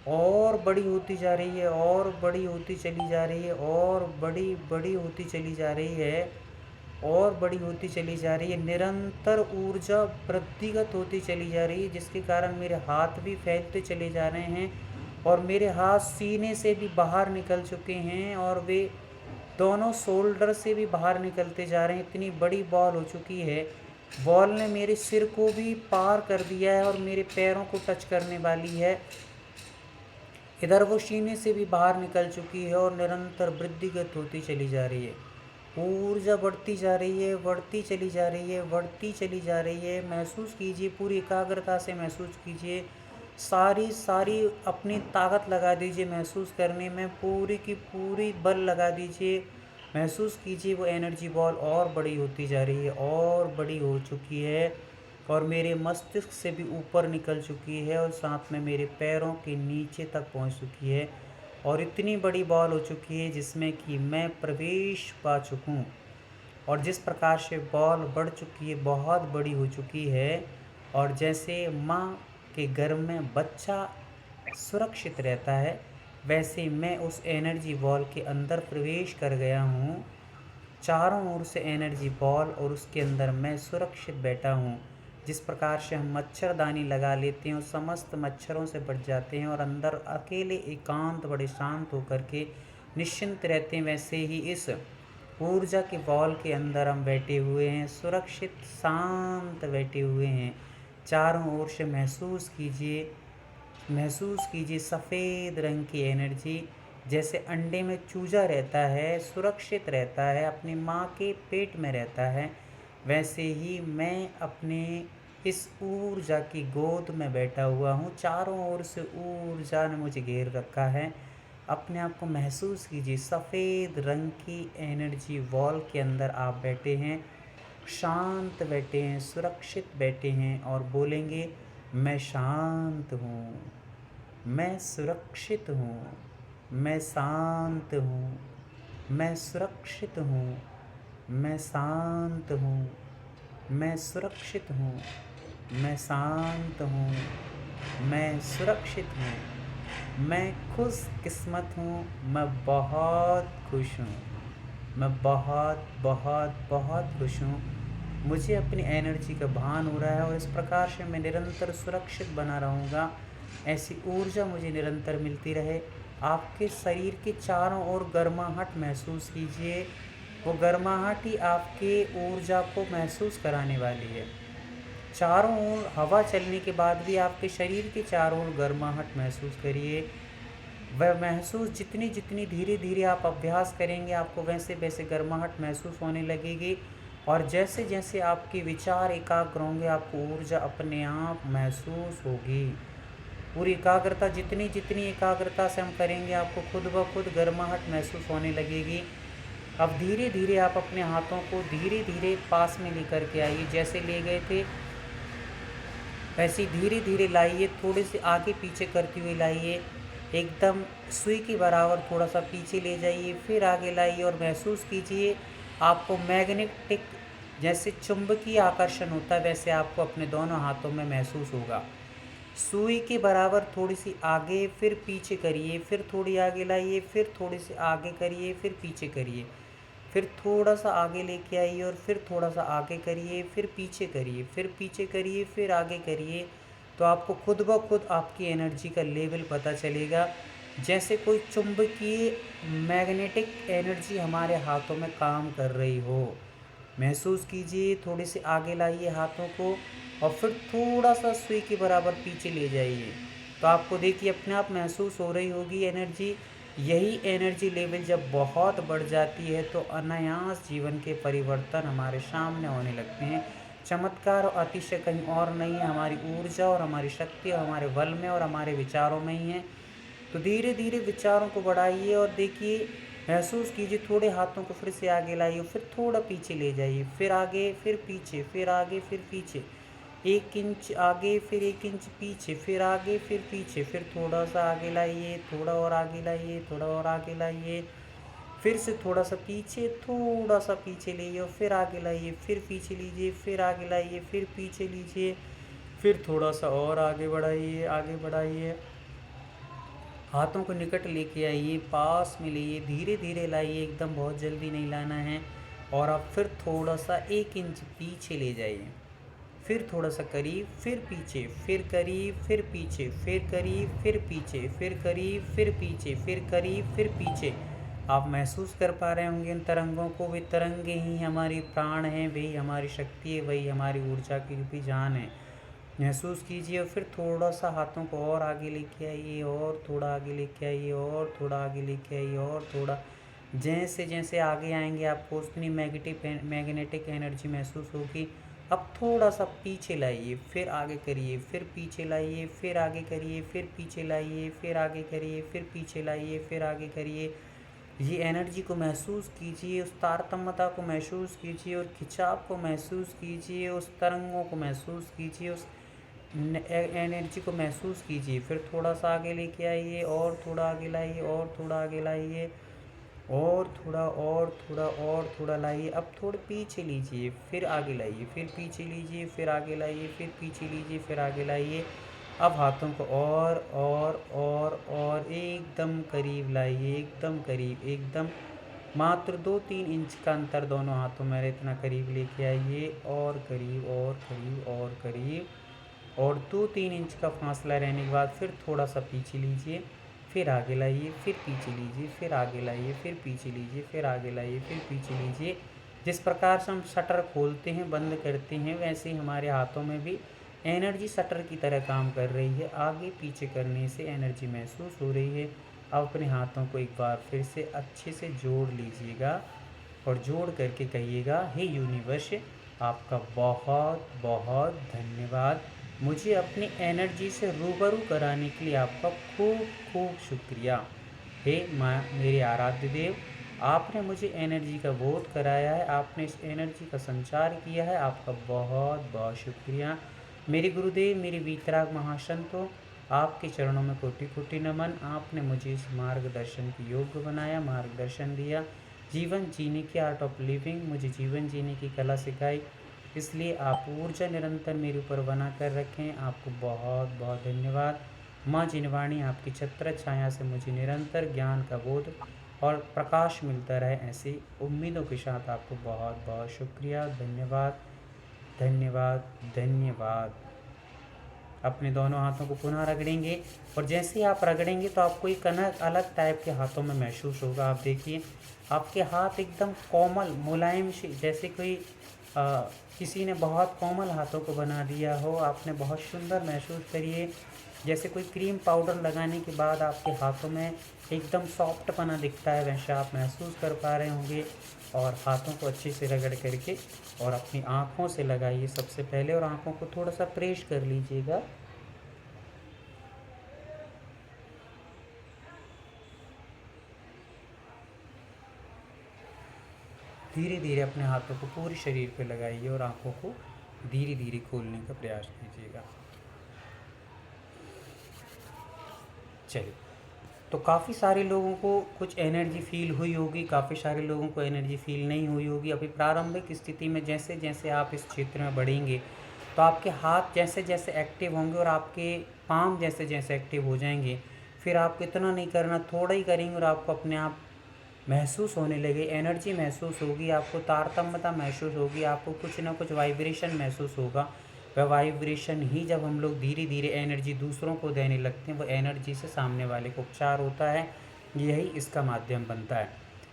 और बड़ी होती जा रही है, और बड़ी होती चली जा रही है, और बड़ी होती चली जा रही है, और बड़ी होती चली जा रही है। निरंतर ऊर्जा वृद्धिगत होती चली जा रही है, जिसके कारण मेरे हाथ भी फैलते चले जा रहे हैं और मेरे हाथ सीने से भी बाहर निकल चुके हैं और वे दोनों शोल्डर से भी बाहर निकलते जा रहे हैं। इतनी बड़ी बॉल हो चुकी है, बॉल ने मेरे सिर को भी पार कर दिया है और मेरे पैरों को टच करने वाली है। इधर वो सीने से भी बाहर निकल चुकी है और निरंतर वृद्धिगत होती चली जा रही है। ऊर्जा बढ़ती जा रही है, बढ़ती चली जा रही है, बढ़ती चली जा रही है। महसूस कीजिए, पूरी एकाग्रता से महसूस कीजिए, सारी सारी अपनी ताकत लगा दीजिए महसूस करने में, पूरी की पूरी बल लगा दीजिए। महसूस कीजिए वो एनर्जी बॉल और बड़ी होती जा रही है, और बड़ी हो चुकी है, और मेरे मस्तिष्क से भी ऊपर निकल चुकी है, और साथ में मेरे पैरों के नीचे तक पहुंच चुकी है, और इतनी बड़ी बॉल हो चुकी है जिसमें कि मैं प्रवेश पा चुकूँ। और जिस प्रकार से बॉल बढ़ चुकी है, बहुत बड़ी हो चुकी है, और जैसे माँ के गर्भ में बच्चा सुरक्षित रहता है, वैसे मैं उस एनर्जी बॉल के अंदर प्रवेश कर गया हूँ। चारों ओर से एनर्जी बॉल, और उसके अंदर मैं सुरक्षित बैठा हूँ। जिस प्रकार से हम मच्छरदानी लगा लेते हैं और समस्त मच्छरों से बच जाते हैं, और अंदर अकेले एकांत बड़े शांत होकर के निश्चिंत रहते हैं, वैसे ही इस ऊर्जा के बॉल के अंदर हम बैठे हुए हैं, सुरक्षित शांत बैठे हुए हैं। चारों ओर से महसूस कीजिए, महसूस कीजिए सफ़ेद रंग की एनर्जी। जैसे अंडे में चूजा रहता है, सुरक्षित रहता है, अपनी माँ के पेट में रहता है, वैसे ही मैं अपने इस ऊर्जा की गोद में बैठा हुआ हूँ। चारों ओर से ऊर्जा ने मुझे घेर रखा है। अपने आप को महसूस कीजिए, सफ़ेद रंग की एनर्जी वॉल के अंदर आप बैठे हैं, शांत बैठे हैं, सुरक्षित बैठे हैं, और बोलेंगे मैं शांत हूँ, मैं सुरक्षित हूँ, मैं शांत हूँ, मैं सुरक्षित हूँ, मैं शांत हूँ, मैं सुरक्षित हूँ, मैं शांत हूँ, मैं सुरक्षित हूँ, मैं खुशकिस्मत हूँ, मैं बहुत खुश हूँ, मैं बहुत बहुत बहुत खुश हूँ। मुझे अपनी एनर्जी का भान हो रहा है, और इस प्रकार से मैं निरंतर सुरक्षित बना रहूँगा। ऐसी ऊर्जा मुझे निरंतर मिलती रहे। आपके शरीर के चारों ओर गर्माहट महसूस कीजिए, वो गर्माहट ही आपके ऊर्जा को महसूस कराने वाली है। चारों ओर हवा चलने के बाद भी आपके शरीर के चारों ओर गर्माहट महसूस करिए। वह महसूस जितनी जितनी धीरे धीरे आप अभ्यास करेंगे, आपको वैसे वैसे गर्माहट महसूस होने लगेगी, और जैसे जैसे आपके विचार एकाग्र होंगे, आपको ऊर्जा अपने आप महसूस होगी। पूरी एकाग्रता, जितनी जितनी एकाग्रता से हम करेंगे, आपको खुद ब खुद गर्माहट महसूस होने लगेगी। अब धीरे धीरे आप अपने हाथों को धीरे धीरे पास में लेकर के आइए, जैसे ले गए थे वैसे धीरे धीरे लाइए, थोड़े से आगे पीछे करते हुए लाइए, एकदम सुई के बराबर थोड़ा सा पीछे ले जाइए, फिर आगे लाइए, और महसूस कीजिए आपको मैग्नेटिक, जैसे चुंबकीय आकर्षण होता है, वैसे आपको अपने दोनों हाथों में महसूस होगा। सुई के बराबर थोड़ी सी आगे, फिर पीछे करिए, फिर थोड़ी आगे लाइए, फिर थोड़ी सी आगे करिए, फिर पीछे करिए, फिर थोड़ा सा आगे लेके आइए, और फिर थोड़ा सा आगे करिए, फिर पीछे करिए, फिर पीछे करिए, फिर आगे करिए। तो आपको खुद ब खुद आपकी एनर्जी का लेवल पता चलेगा, जैसे कोई चुंबकीय मैग्नेटिक एनर्जी हमारे हाथों में काम कर रही हो। महसूस कीजिए, थोड़े से आगे लाइए हाथों को, और फिर थोड़ा सा सुई के बराबर पीछे ले जाइए। तो आपको देखिए अपने आप महसूस हो रही होगी एनर्जी। यही एनर्जी लेवल जब बहुत बढ़ जाती है, तो अनायास जीवन के परिवर्तन हमारे सामने होने लगते हैं। चमत्कार और अतिशय कहीं और नहीं है, हमारी ऊर्जा और हमारी शक्ति और हमारे बल में और हमारे विचारों में ही है। तो धीरे धीरे विचारों को बढ़ाइए, और देखिए, महसूस कीजिए, थोड़े हाथों को फिर से आगे लाइए, फिर थोड़ा पीछे ले जाइए, फिर आगे, फिर पीछे, फिर आगे, फिर पीछे, 1 इंच आगे, फिर 1 इंच पीछे, फिर आगे, फिर पीछे, फिर थोड़ा सा आगे लाइए, थोड़ा और आगे लाइए, थोड़ा और आगे लाइए, फिर से थोड़ा सा पीछे, थोड़ा सा पीछे लाइए, और फिर आगे लाइए, फिर पीछे लीजिए, फिर आगे लाइए, फिर पीछे लीजिए, फिर थोड़ा सा और आगे बढ़ाइए, आगे बढ़ाइए। हाथों को निकट लेके आइए, पास में लाइए, धीरे धीरे लाइए, एकदम बहुत जल्दी नहीं लाना है। और आप फिर थोड़ा सा 1 इंच पीछे ले जाइए, फिर थोड़ा सा करीब, फिर पीछे, फिर करीब, फिर पीछे, फिर करीब, फिर पीछे, फिर करीब, फिर पीछे, फिर करीब, फिर पीछे। आप महसूस कर पा रहे होंगे इन तरंगों को। वे तरंगे ही हमारी प्राण हैं, वही हमारी शक्ति है, वही हमारी ऊर्जा की रूपी जान है। महसूस कीजिए, और फिर थोड़ा सा हाथों को और आगे लेके आइए, और थोड़ा आगे लेके आइए, और थोड़ा आगे लेके आइए, और थोड़ा। जैसे जैसे आगे आएंगे आपको उतनी मैग्नेटिक एनर्जी महसूस होगी। अब थोड़ा सा पीछे लाइए, फिर आगे करिए, फिर पीछे लाइए, फिर आगे करिए, फिर पीछे लाइए, फिर आगे करिए, फिर पीछे लाइए, फिर आगे करिए। ये एनर्जी को महसूस कीजिए, उस तारतम्यता को महसूस कीजिए और खिंचाव को महसूस कीजिए, उस तरंगों को महसूस कीजिए, उस एनर्जी को महसूस कीजिए। फिर थोड़ा सा आगे लेके आइए और थोड़ा आगे लाइए और थोड़ा आगे लाइए और थोड़ा और थोड़ा और थोड़ा लाइए। अब थोड़े पीछे लीजिए, फिर आगे लाइए, फिर पीछे लीजिए, फिर आगे लाइए, फिर पीछे लीजिए, फिर आगे लाइए। अब हाथों को और एकदम करीब लाइए, एकदम करीब, एकदम मात्र 2-3 इंच का अंतर दोनों हाथों में, इतना करीब लेके आइए और करीब और करीब और करीब। और 2-3 इंच का फासला रहने के बाद फिर थोड़ा सा पीछे लीजिए, फिर आगे लाइए, फिर पीछे लीजिए, फिर आगे लाइए, फिर पीछे लीजिए, फिर आगे लाइए, फिर पीछे लीजिए। जिस प्रकार से हम शटर खोलते हैं, बंद करते हैं, वैसे ही हमारे हाथों में भी एनर्जी शटर की तरह काम कर रही है। आगे पीछे करने से एनर्जी महसूस हो रही है। अब अपने हाथों को एक बार फिर से अच्छे से जोड़ लीजिएगा और जोड़ करके कहिएगा, हे यूनिवर्स, आपका बहुत बहुत धन्यवाद। मुझे अपनी एनर्जी से रूबरू कराने के लिए आपका खूब खूब शुक्रिया। हे माँ, मेरे आराध्य देव, आपने मुझे एनर्जी का बोध कराया है, आपने इस एनर्जी का संचार किया है, आपका बहुत बहुत शुक्रिया। मेरे गुरुदेव, मेरे वीतराग महासंतों, आपके चरणों में कोटि कोटि नमन। आपने मुझे इस मार्गदर्शन की योग्य बनाया, मार्गदर्शन दिया, जीवन जीने की आर्ट ऑफ लिविंग, मुझे जीवन जीने की कला सिखाई। इसलिए आप ऊर्जा निरंतर मेरे ऊपर बना कर रखें। आपको बहुत बहुत धन्यवाद। माँ जिनवाणी, आपकी छत्र छाया से मुझे निरंतर ज्ञान का बोध और प्रकाश मिलता रहे, ऐसी उम्मीदों के साथ आपको बहुत बहुत शुक्रिया, धन्यवाद धन्यवाद धन्यवाद। अपने दोनों हाथों को पुनः रगड़ेंगे और जैसे ही आप रगड़ेंगे तो आपको एक अलग टाइप के हाथों में महसूस होगा। आप देखिए, आपके हाथ एकदम कोमल मुलायम से, जैसे कोई किसी ने बहुत कोमल हाथों को बना दिया हो। आपने बहुत सुंदर महसूस करिए, जैसे कोई क्रीम पाउडर लगाने के बाद आपके हाथों में एकदम सॉफ्ट पना दिखता है, वैसे आप महसूस कर पा रहे होंगे। और हाथों को अच्छे से रगड़ करके और अपनी आँखों से लगाइए सबसे पहले, और आँखों को थोड़ा सा प्रेस कर लीजिएगा। धीरे धीरे अपने हाथों को पूरे शरीर पे लगाइए और आँखों को धीरे धीरे खोलने का प्रयास कीजिएगा। चलिए, तो काफ़ी सारे लोगों को कुछ एनर्जी फील हुई होगी, काफ़ी सारे लोगों को एनर्जी फील नहीं हुई होगी। अभी प्रारंभिक स्थिति में जैसे जैसे आप इस क्षेत्र में बढ़ेंगे तो आपके हाथ जैसे जैसे एक्टिव होंगे और आपके पाम जैसे जैसे एक्टिव हो जाएंगे। फिर आपको इतना नहीं करना, थोड़ा ही करेंगे और आपको अपने आप महसूस होने लगे, एनर्जी महसूस होगी, आपको तारतम्यता महसूस होगी, आपको कुछ ना कुछ वाइब्रेशन महसूस होगा। वह वाइब्रेशन ही जब हम लोग धीरे धीरे एनर्जी दूसरों को देने लगते हैं, वो एनर्जी से सामने वाले को उपचार होता है, यही इसका माध्यम बनता है।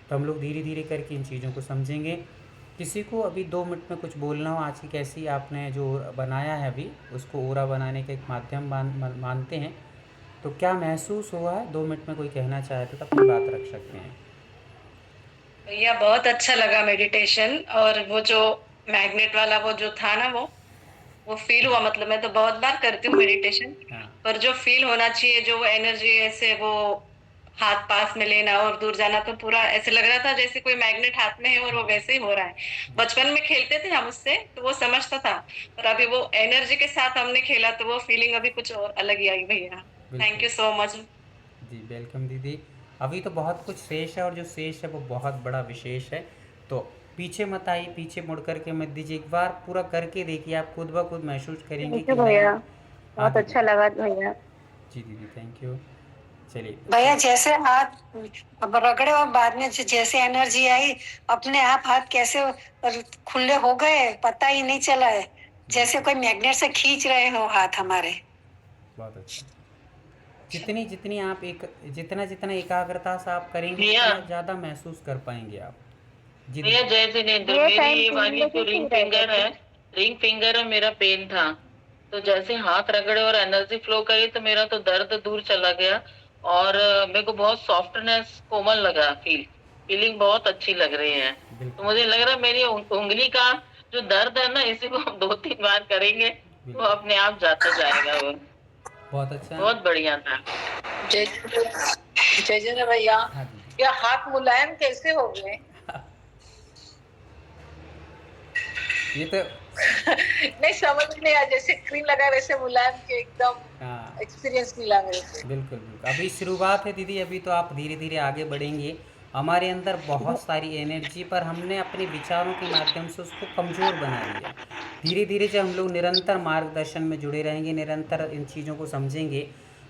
तो हम लोग धीरे धीरे करके इन चीज़ों को समझेंगे। किसी को अभी 2 मिनट में कुछ बोलना हो, आज की कैसी आपने जो बनाया है अभी, उसको ओरा बनाने का एक माध्यम मानते हैं, तो क्या महसूस हुआ है? 2 मिनट में कोई कहना चाहे तो अपनी बात रख सकते हैं। भैया बहुत अच्छा लगा मेडिटेशन, और वो जो मैग्नेट वाला वो जो था ना, वो फील हुआ। मतलब मैं तो बहुत बार करती हूँ मेडिटेशन, हाँ पर जो फील होना चाहिए, जो वो एनर्जी ऐसे वो हाथ पास में लेना और दूर जाना, तो पूरा ऐसे लग रहा था जैसे कोई मैग्नेट हाथ में है और वो वैसे ही हो रहा है। बचपन में खेलते थे हम उससे, तो वो समझता था, पर अभी वो एनर्जी के साथ हमने खेला तो वो फीलिंग अभी कुछ और अलग ही आई भैया। Thank you so much. जी वेलकम दीदी। अभी तो बहुत कुछ शेष है और जो शेष है वो बहुत बड़ा विशेष है। तो पीछे मत आइए, पीछे मुड़ करके मत दीजिए, एक बार पूरा करके देखिए, आप खुद ब खुद महसूस करेंगे थैंक कि यू मैं। भैया, हाँ बहुत दीदी। अच्छा लगा भैया। जी दीदी, थैंक यू। चलिए। भैया जैसे हाथ अब रगड़े और बाद में जैसे एनर्जी आई, अपने आप हाथ कैसे खुले हो गए, पता ही नहीं चला है, जैसे कोई मैग्नेट से खींच रहे हो हाथ हमारे। बहुत अच्छा। जितनी जितनी आप जितना जितना एकाग्रता से आप करेंगे भैया उतना ज़्यादा महसूस कर पाएंगे आप। जी भैया, दीदी। जय जिनेन्द्र, ये मेरी टाइम ये 3 वाली बजे जो से रिंग ही रहेगा फिंगर है, क्या? रिंग फिंगर है, मेरा पेन था। तो जैसे हाथ रगड़े और एनर्जी फ्लो करी तो मेरा तो दर्द दूर चला गया, और मेरे को बहुत सॉफ्टनेस, कोमल लगा फील। फीलिंग बहुत अच्छी लग रही है। तो बिल्कुल मुझे लग रहा है मेरी उंगली का जो दर्द है ना, इसी को हम 2-3 बार करेंगे तो बिल्कुल अपने आप जाता जाएगा वो। बहुत अच्छा। बहुत बढ़िया था। जय जय जय भैया, हाँ दीदी। क्या हाथ मुलायम कैसे हो गए? ये तो नहीं समझ नहीं आया, जैसे क्रीम लगाए वैसे मुलायम के एकदम हाँ एक्सपीरियंस मिला मेरे को। बिल्कुल बिल्कुल, अभी शुरुआत है दीदी, अभी तो आप धीरे धीरे आगे बढ़ेंगे। हमारे अंदर बहुत सारी एनर्जी, पर हमने अपने विचारों के माध्यम से उसको कमज़ोर बना दिया है। धीरे धीरे जब हम लोग निरंतर मार्गदर्शन में जुड़े रहेंगे, निरंतर इन चीज़ों को समझेंगे,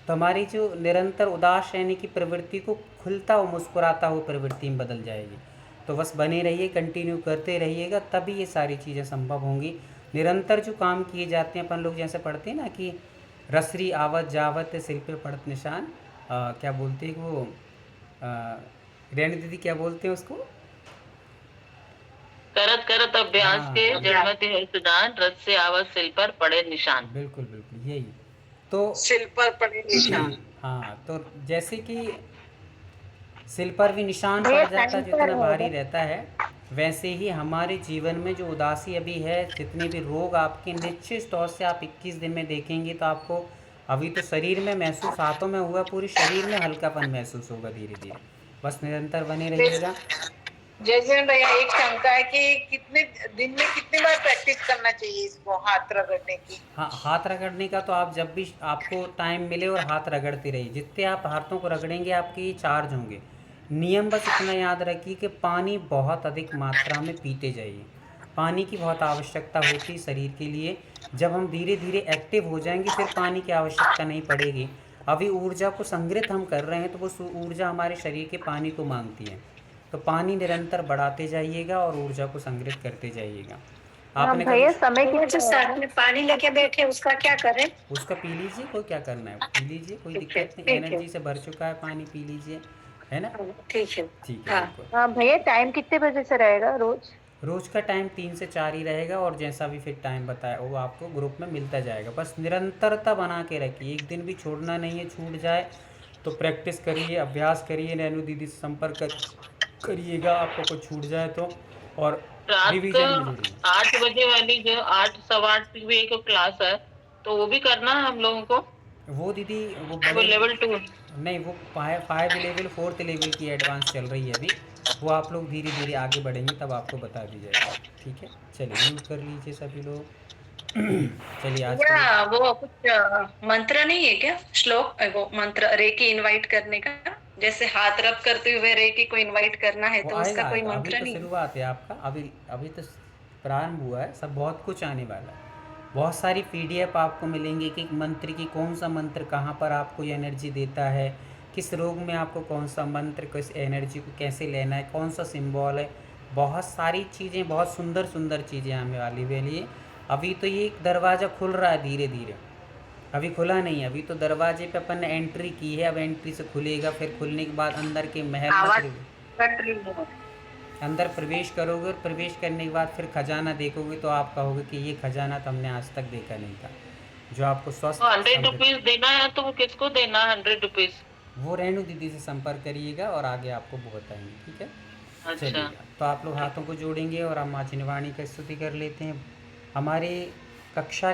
तो हमारी जो निरंतर उदास रहने की प्रवृत्ति को खुलता हुआ मुस्कुराता हुआ प्रवृत्ति में बदल जाएगी। तो बस बने रहिए, कंटिन्यू करते रहिएगा, तभी ये सारी चीज़ें संभव होंगी। निरंतर जो काम किए जाते हैं, अपन लोग जैसे पढ़ते हैं ना कि रसरी आवत जावत सिर पे पड़त निशान, क्या बोलते हैं वो, रेणु दीदी क्या बोलते हैं उसको? करत करत अभ्यास हाँ के जड़मति है सुजान, रस से आवत सिल पर पड़े निशान। बिल्कुल बिल्कुल यही। तो सिल पर पड़े निशान। हाँ, तो जैसे कि सिल पर भी निशान भैया पड़ जाता टाइम जितना पर भारी होगा। रहता है, वैसे ही हमारे जीवन में जो उदासी अभी है, जितने भी रोग आपके, निश्चित तौर से आप 21 दिन में देखेंगे तो आपको अभी तो शरीर में महसूस, हाथों में हुआ, पूरे शरीर में हल्कापन महसूस होगा धीरे धीरे। बस निरंतर बने रहिएगा। जय जय भैया, एक शंका है कि कितने दिन में कितनी बार प्रैक्टिस करना चाहिए इसको हाथ रगड़ने की? हाँ, हाथ रगड़ने का तो आप जब भी आपको टाइम मिले और हाथ रगड़ते रहिए, जितने आप हाथों को रगड़ेंगे आपके ये चार्ज होंगे। नियम बस इतना याद रखिए कि पानी बहुत अधिक मात्रा में पीते जाइए। पानी की बहुत आवश्यकता होती है शरीर के लिए। जब हम धीरे धीरे एक्टिव हो जाएंगे फिर पानी की आवश्यकता नहीं पड़ेगी। अभी ऊर्जा को संग्रहित हम कर रहे हैं, तो वो ऊर्जा हमारे शरीर के पानी को मांगती है। तो पानी निरंतर बढ़ाते जाइएगा और ऊर्जा को संग्रहित करते जाइएगा। आपने कभी भैया समय वो जो कितना साथ होगा? में पानी लेके बैठे उसका क्या करें? उसका पी लीजिए, कोई क्या करना है, पी लीजिए, कोई ठीक है, दिक्कत नहीं, ठीक है। एनर्जी से भर चुका है पानी, पी लीजिए, है ना? ठीक है। ठीक है हाँ। बिल्कुल। हाँ भैया, टाइम कितने बजे से रहेगा रोज? रोज़ का टाइम 3 से 4 ही रहेगा, और जैसा भी फिर टाइम बताया वो आपको ग्रुप में मिलता जाएगा। बस निरंतरता बना के रखिए, एक दिन भी छोड़ना नहीं है, छूट जाए तो प्रैक्टिस करिए, अभ्यास करिए, नैनु दीदी से संपर्क करिएगा आपको कुछ छूट जाए तो, और रात को रिवीजन में जुड़िए। 8 बजे वाली जो 8 सवा 8 की भी एक क्लास है, तो वो भी करना है हम लोगों को। वो दीदी वो वो बड़े, लेवल 2। नहीं वो 5 लेवल 4th लेवल की एडवांस चल रही है अभी। वो आप लोग धीरे धीरे आगे बढ़ेंगे तब आपको बता दी जाएगी, ठीक है? चलिए म्यूट कर लीजिए सभी लोग। चलिए आज के लिए या वो कुछ मंत्र नहीं है क्या, श्लोक, वो मंत्र रेकी इनवाइट करने का, जैसे हाथ रब करते हुए रेकी को इनवाइट करना है, वो तो उसका आएगा कोई आएगा, अभी मंत्र तो नहीं है? शुरुआत है आपका, अभी अभी तो प्रारंभ हुआ है, सब बहुत कुछ आने वाला है। बहुत सारी पीडीएफ आपको मिलेंगी कि मंत्र की कौन सा मंत्र कहाँ पर आपको ये एनर्जी देता है, किस रोग में आपको कौन सा मंत्र, किस एनर्जी को कैसे लेना है, कौन सा सिंबल है। बहुत सारी चीज़ें, बहुत सुंदर सुंदर चीज़ें आने वाली है। अभी तो ये दरवाज़ा खुल रहा है धीरे धीरे, अभी खुला नहीं है, अभी तो दरवाजे पे अपन ने एंट्री की है, अब एंट्री से खुलेगा, फिर खुलने के बाद अंदर के महल में आवाज कट रही है। अंदर प्रवेश करोगे, और प्रवेश करने के बाद फिर खजाना देखोगे तो आप कहोगे कि ये खजाना तो हमने आज तक देखा नहीं था, जो आपको स्वस्थ तो 100 समृद्ध। रुपीज देना है, तो वो किसको देना है 100 रुपीज? वो रेणु दीदी से संपर्क करिएगा और आगे आपको वो बताएंगे, ठीक है? अच्छा। चलिए, तो आप लोग हाथों को जोड़ेंगे और हम माँ जिनवाणी का स्तुति कर लेते हैं। हमारे कक्षा